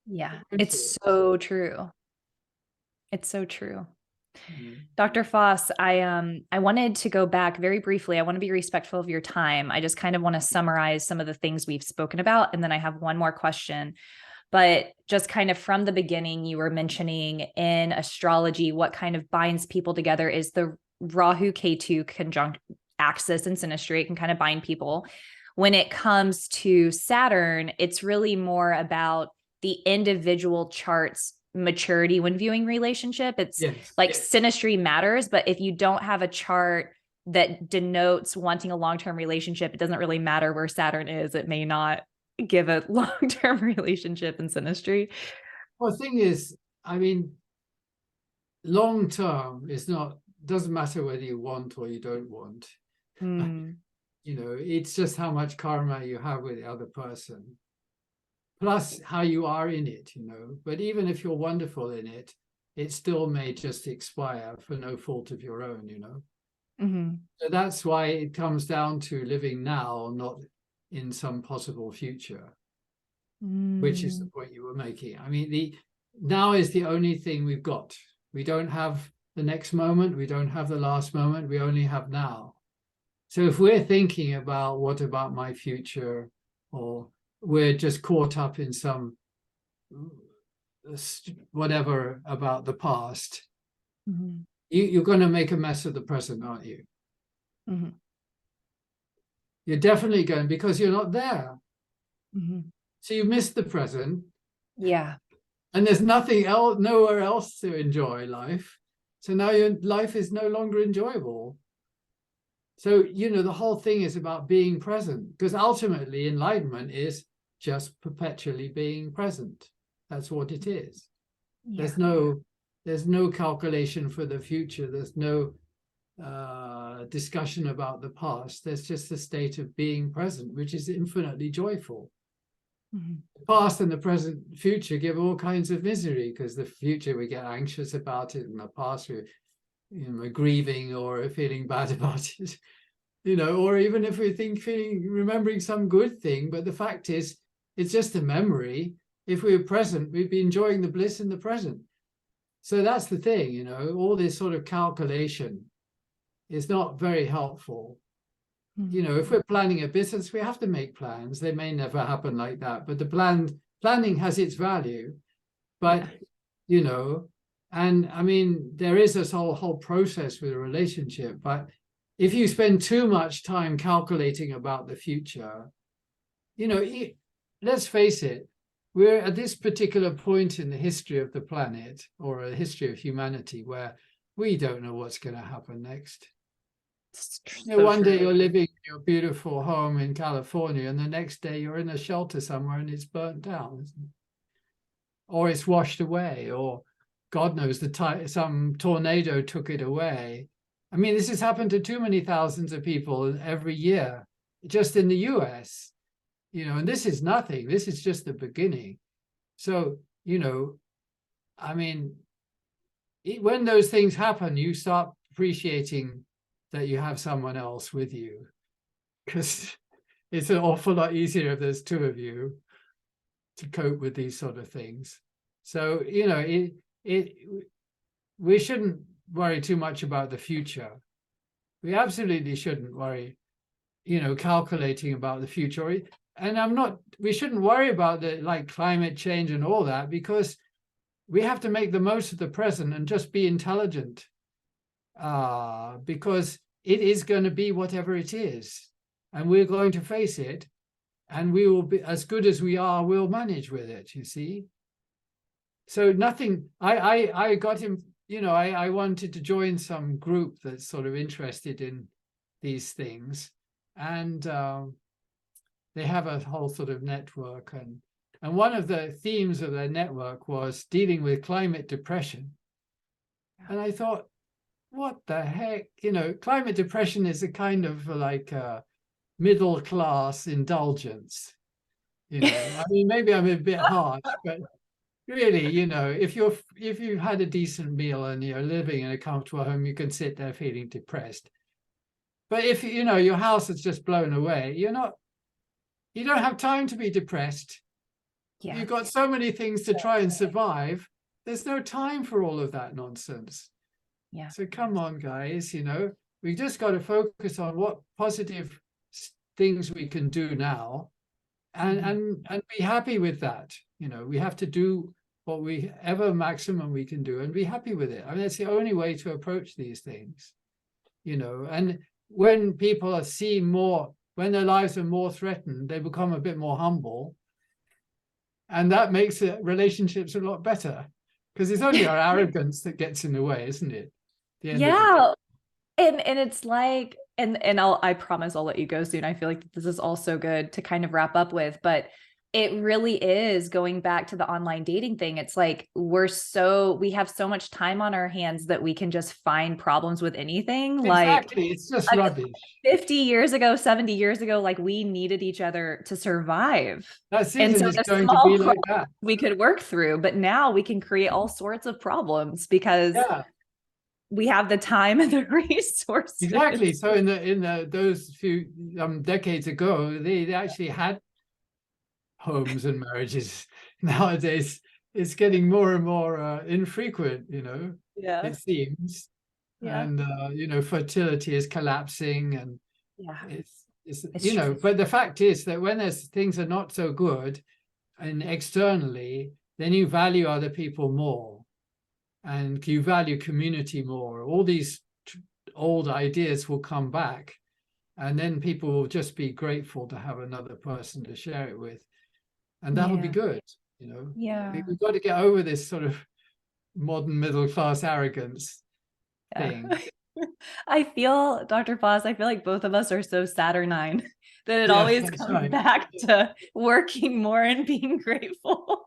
[SPEAKER 1] Yeah, it's so true. It's so true. Dr. Foss, I wanted to go back very briefly. I want to be respectful of your time. I just kind of want to summarize some of the things we've spoken about, and then I have one more question. But just kind of from the beginning, you were mentioning in astrology, what kind of binds people together is the Rahu Ketu conjunct axis and synastry. It can kind of bind people. When it comes to Saturn, it's really more about the individual chart's maturity when viewing relationship. It's synastry matters, but if you don't have a chart that denotes wanting a long-term relationship, it doesn't really matter where Saturn is. It may not give a long-term relationship and synastry.
[SPEAKER 2] Well, the thing is, I mean, long term is not, doesn't matter whether you want or you don't want. You know, it's just how much karma you have with the other person, plus how you are in it, you know. But even if you're wonderful in it, it still may just expire for no fault of your own, you know. So that's why it comes down to living now, not in some possible future, which is the point you were making. I mean, now is the only thing we've got. We don't have the next moment. We don't have the last moment. We only have now. So if we're thinking about what about my future, or we're just caught up in some whatever about the past, you're going to make a mess of the present, aren't you? You're definitely going, because you're not there. So you miss the present.
[SPEAKER 1] Yeah.
[SPEAKER 2] And there's nothing else, nowhere else to enjoy life. So now your life is no longer enjoyable. So, you know, the whole thing is about being present, because ultimately enlightenment is just perpetually being present. That's what it is. Yeah. There's no calculation for the future. There's no discussion about the past. There's just a state of being present, which is infinitely joyful. The past and the present future give all kinds of misery, because the future we get anxious about it, and the past we're grieving or feeling bad about it, you know, or even if we remembering some good thing, but the fact is it's just a memory. If we were present, we'd be enjoying the bliss in the present. So that's the thing, you know, all this sort of calculation is not very helpful. You know, if we're planning a business, we have to make plans. They may never happen like that, but the planning has its value. But, you know, and I mean, there is this whole process with a relationship. But if you spend too much time calculating about the future, you know, let's face it, we're at this particular point in the history of the planet, or a history of humanity, where we don't know what's going to happen next. You know, one day you're living in your beautiful home in California, and the next day you're in a shelter somewhere and it's burnt down, isn't it? Or it's washed away, or God knows some tornado took it away. I mean, this has happened to too many thousands of people every year, just in the US, you know, and this is nothing. This is just the beginning. So, you know, I mean, when those things happen, you start appreciating that you have someone else with you, because it's an awful lot easier if there's two of you to cope with these sort of things. So, you know, we shouldn't worry too much about the future. We absolutely shouldn't worry, you know, calculating about the future. And we shouldn't worry about the climate change and all that, because we have to make the most of the present and just be intelligent, because it is going to be whatever it is, and we're going to face it, and we will be as good as we are. We'll manage with it, you see. So nothing. I got him. You know, I wanted to join some group that's sort of interested in these things, and they have a whole sort of network, and one of the themes of their network was dealing with climate depression. And I thought, what the heck? You know, climate depression is a kind of like a middle class indulgence. You know, I mean, maybe I'm a bit harsh, but really, you know, if you've had a decent meal and you're living in a comfortable home, you can sit there feeling depressed. But if you know your house is just blown away, you don't have time to be depressed. Yeah. You've got so many things to try and survive. There's no time for all of that nonsense. Yeah. So come on, guys, you know, we just got to focus on what positive things we can do now, and be happy with that. You know, we have to do whatever maximum we can do and be happy with it. I mean, that's the only way to approach these things, you know. And when people are seen more, when their lives are more threatened, they become a bit more humble. And that makes the relationships a lot better, because it's only our arrogance that gets in the way, isn't it?
[SPEAKER 1] Yeah. And it's like, and I promise I'll let you go soon. I feel like this is also good to kind of wrap up with, but It really is going back to the online dating thing. It's like we have so much time on our hands that we can just find problems with anything.
[SPEAKER 2] Exactly. It's just rubbish.
[SPEAKER 1] 50 years ago, 70 years ago, like we needed each other to survive.
[SPEAKER 2] That's it.
[SPEAKER 1] And so
[SPEAKER 2] It's
[SPEAKER 1] the
[SPEAKER 2] going to
[SPEAKER 1] small
[SPEAKER 2] be like that.
[SPEAKER 1] we could work through, but now we can create all sorts of problems because we have the time and the resources.
[SPEAKER 2] Exactly. So in the those few decades ago, they actually had homes and marriages. Nowadays, it's getting more and more infrequent, it seems. And fertility is collapsing, and it's but the fact is that when things are not so good and externally, then you value other people more, and you value community more. All these old ideas will come back, and then people will just be grateful to have another person to share it with, and that'll be good. We've got to get over this sort of modern middle class arrogance thing.
[SPEAKER 1] I feel, Dr. Foss, I feel like both of us are so Saturnine that it always comes back to working more and being grateful.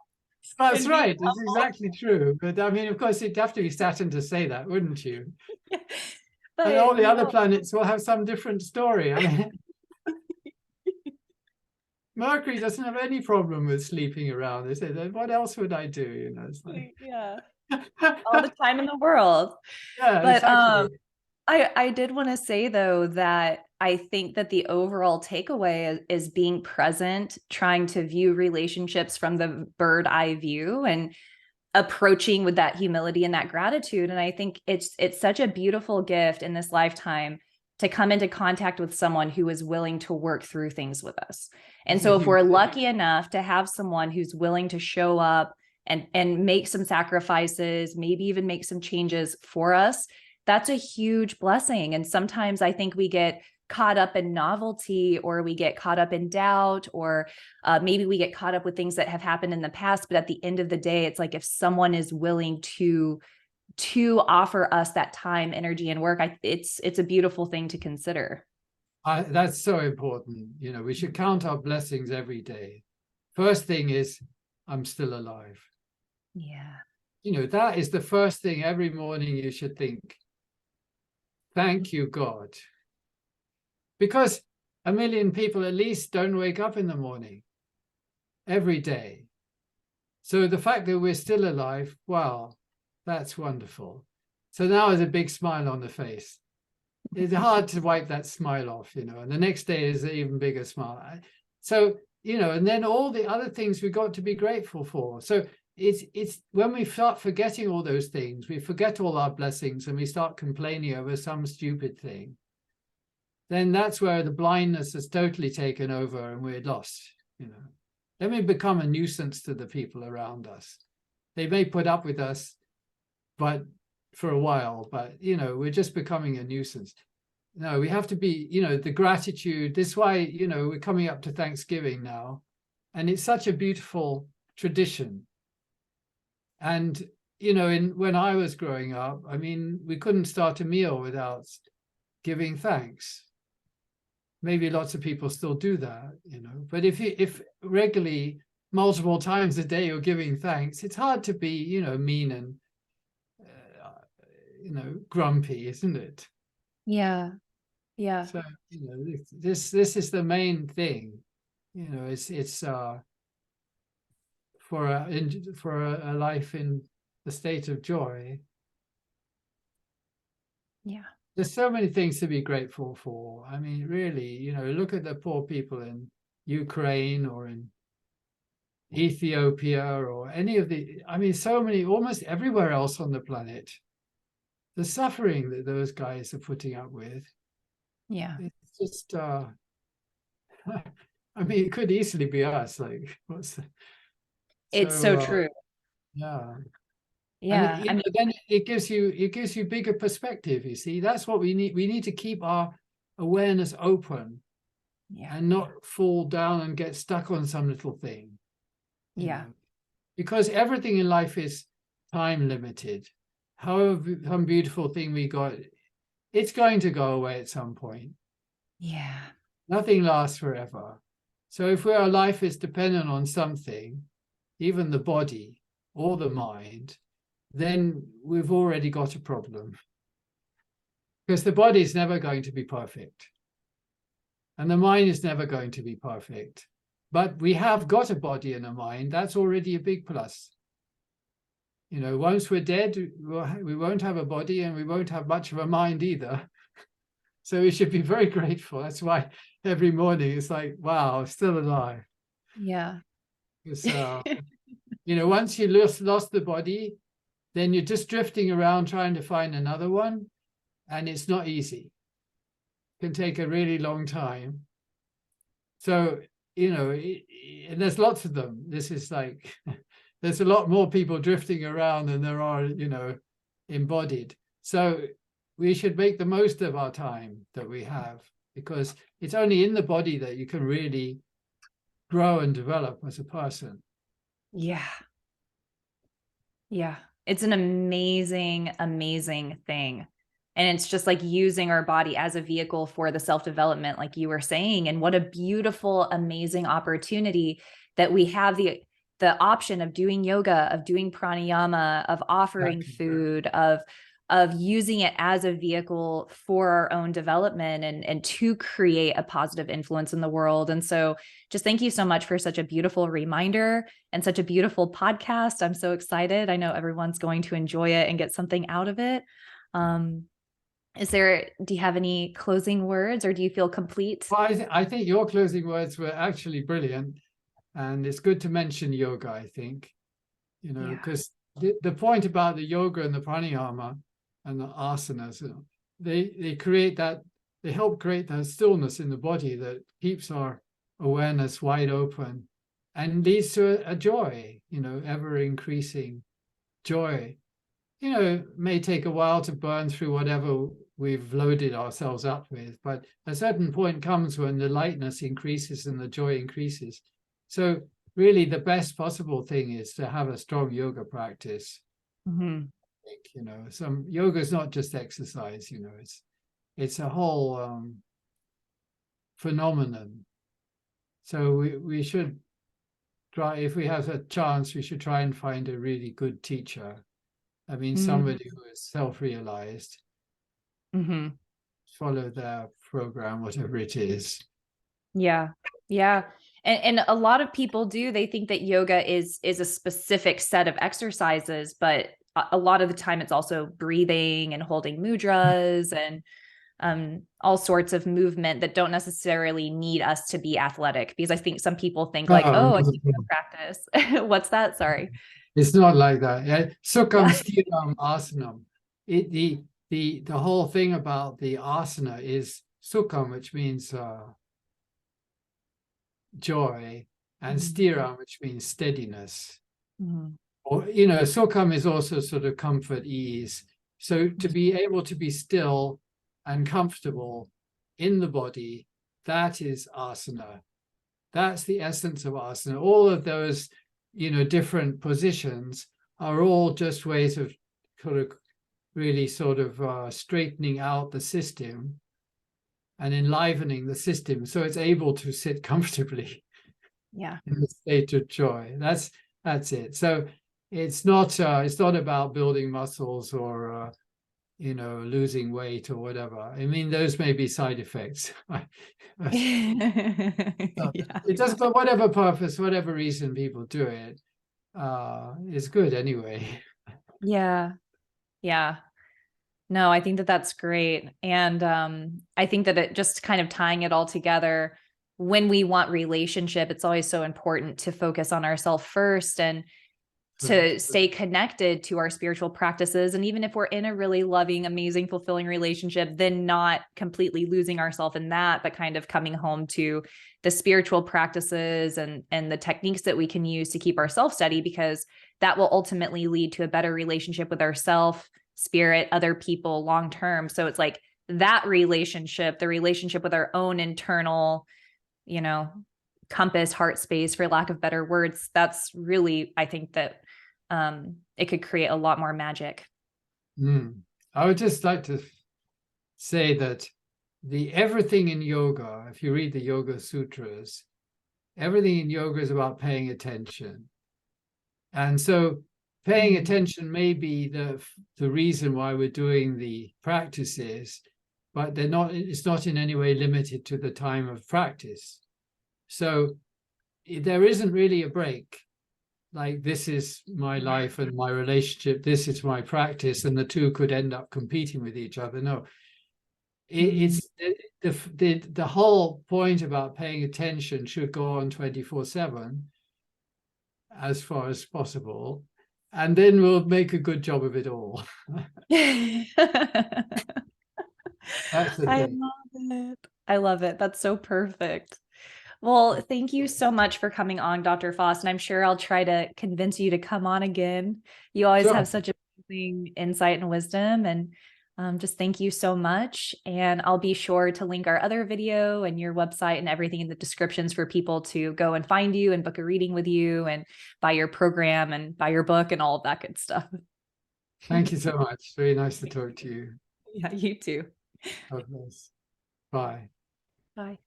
[SPEAKER 2] That's right. It's exactly true. But I mean, of course, it'd have to be Saturn to say that, wouldn't you? But, and all the other planets will have some different story. I mean, Mercury doesn't have any problem with sleeping around. They say, what else would I do? It's like
[SPEAKER 1] all the time in the world.
[SPEAKER 2] Yeah, but exactly.
[SPEAKER 1] I did want to say, though, that I think that the overall takeaway is being present, trying to view relationships from the bird eye view and approaching with that humility and that gratitude. And I think it's such a beautiful gift in this lifetime to come into contact with someone who is willing to work through things with us. And so if we're lucky enough to have someone who's willing to show up and make some sacrifices, maybe even make some changes for us, that's a huge blessing. And sometimes I think we get caught up in novelty, or we get caught up in doubt, or maybe we get caught up with things that have happened in the past. But at the end of the day, it's like if someone is willing to offer us that time, energy, and work, it's a beautiful thing to consider.
[SPEAKER 2] That's so important. We should count our blessings every day. First thing is, I'm still alive.
[SPEAKER 1] Yeah.
[SPEAKER 2] That is the first thing every morning you should think. Thank you, God. Because 1 million people at least don't wake up in the morning every day. So the fact that we're still alive, wow, that's wonderful. So now there's a big smile on the face. It's hard to wipe that smile off, and the next day is an even bigger smile. So, and then all the other things we've got to be grateful for. So it's when we start forgetting all those things, we forget all our blessings and we start complaining over some stupid thing, then that's where the blindness has totally taken over and we're lost. Then we become a nuisance to the people around us. They may put up with us, but for a while, but we're just becoming a nuisance. No, we have to be, the gratitude. This is why, we're coming up to Thanksgiving now, and it's such a beautiful tradition. And when I was growing up, I mean, we couldn't start a meal without giving thanks. Maybe lots of people still do that, but if regularly multiple times a day you're giving thanks, it's hard to be, mean and grumpy, isn't it?
[SPEAKER 1] Yeah.
[SPEAKER 2] So this is the main thing. It's for a life in the state of joy. There's so many things to be grateful for. I mean, really, look at the poor people in Ukraine or in Ethiopia or any of so many, almost everywhere else on the planet. The suffering that those guys are putting up with. It's just, it could easily be us. Like,
[SPEAKER 1] It's so true.
[SPEAKER 2] And then it gives you bigger perspective. You see, that's what we need. We need to keep our awareness open and not fall down and get stuck on some little thing. Because everything in life is time limited. However, some beautiful thing we got, it's going to go away at some point. Nothing lasts forever. So if our life is dependent on something, even the body or the mind, then we've already got a problem. Because the body is never going to be perfect. And the mind is never going to be perfect. But we have got a body and a mind. That's already a big plus. You know, once we're dead, we won't have a body and we won't have much of a mind either. So we should be very grateful. That's why every morning it's like, wow, still alive.
[SPEAKER 1] Yeah.
[SPEAKER 2] You know, once you lost the body, then you're just drifting around trying to find another one. And it's not easy. It can take a really long time. So, you know, and there's lots of them. This is like, there's a lot more people drifting around than there are, you know, embodied. So we should make the most of our time that we have, because it's only in the body that you can really grow and develop as a person.
[SPEAKER 1] Yeah. Yeah. It's an amazing, amazing thing. And it's just like using our body as a vehicle for the self-development, like you were saying. And what a beautiful, amazing opportunity that we have the option of doing yoga, of doing pranayama, of offering food, of using it as a vehicle for our own development and to create a positive influence in the world. And so just thank you so much for such a beautiful reminder and such a beautiful podcast. I'm so excited. I know everyone's going to enjoy it and get something out of it. Do you have any closing words, or do you feel complete?
[SPEAKER 2] Well, I think your closing words were actually brilliant. And it's good to mention yoga, I think, you know, because the point about the yoga and the pranayama and the asanas, they create that, they help create that stillness in the body that keeps our awareness wide open and leads to a joy, you know, ever increasing joy. You know, it may take a while to burn through whatever we've loaded ourselves up with, but a certain point comes when the lightness increases and the joy increases. So really the best possible thing is to have a strong yoga practice.
[SPEAKER 1] Mm-hmm.
[SPEAKER 2] I think, you know, some yoga is not just exercise, you know, it's a whole phenomenon. So we should try, if we have a chance, we should try and find a really good teacher. I mean, somebody who is self-realized, follow their program, whatever it is.
[SPEAKER 1] Yeah. Yeah. And a lot of people do, they think that yoga is a specific set of exercises, but a lot of the time it's also breathing and holding mudras and all sorts of movement that don't necessarily need us to be athletic, because I think some people think like, oh, I can practice. What's that? Sorry.
[SPEAKER 2] It's not like that. Yeah. Sukham
[SPEAKER 1] Yeah.
[SPEAKER 2] Sthiram Asanam. The whole thing about the asana is sukham, which means joy, and sthiram, which means steadiness. Or, you know, sukham is also sort of comfort, ease. So to be able to be still and comfortable in the body, that is asana. That's the essence of asana. All of those, you know, different positions are all just ways of really straightening out the system and enlivening the system so it's able to sit comfortably in a state of joy. That's it. So it's not about building muscles or you know, losing weight or whatever. I mean, those may be side effects. It does, for whatever purpose, whatever reason people do it, is good anyway.
[SPEAKER 1] Yeah. Yeah. No, I think that that's great. And I think that it just kind of tying it all together, when we want relationship, it's always so important to focus on ourselves first and to stay connected to our spiritual practices. And even if we're in a really loving, amazing, fulfilling relationship, then not completely losing ourselves in that, but kind of coming home to the spiritual practices and the techniques that we can use to keep ourselves steady, because that will ultimately lead to a better relationship with ourselves, spirit, other people long term. So it's like that relationship, the relationship with our own internal, you know, compass, heart space, for lack of better words, that's really, I think that it could create a lot more magic.
[SPEAKER 2] I would just like to say that everything in yoga, if you read the Yoga Sutras, Everything in yoga is about paying attention. And so paying attention may be the reason why we're doing the practices, but it's not in any way limited to the time of practice. So there isn't really a break. Like, this is my life and my relationship, this is my practice, and the two could end up competing with each other. No, it's the whole point about paying attention should go on 24/7 as far as possible, and then we'll make a good job of it all. That's the thing.
[SPEAKER 1] love it. I love it. That's so perfect. Well, thank you so much for coming on, Dr. Foss, and I'm sure I'll try to convince you to come on again. You always have such amazing insight and wisdom, and just thank you so much. And I'll be sure to link our other video and your website and everything in the descriptions for people to go and find you and book a reading with you and buy your program and buy your book and all of that good stuff.
[SPEAKER 2] Thank you so much. Very nice to talk to you.
[SPEAKER 1] Yeah, you too.
[SPEAKER 2] God bless. Bye.
[SPEAKER 1] Bye.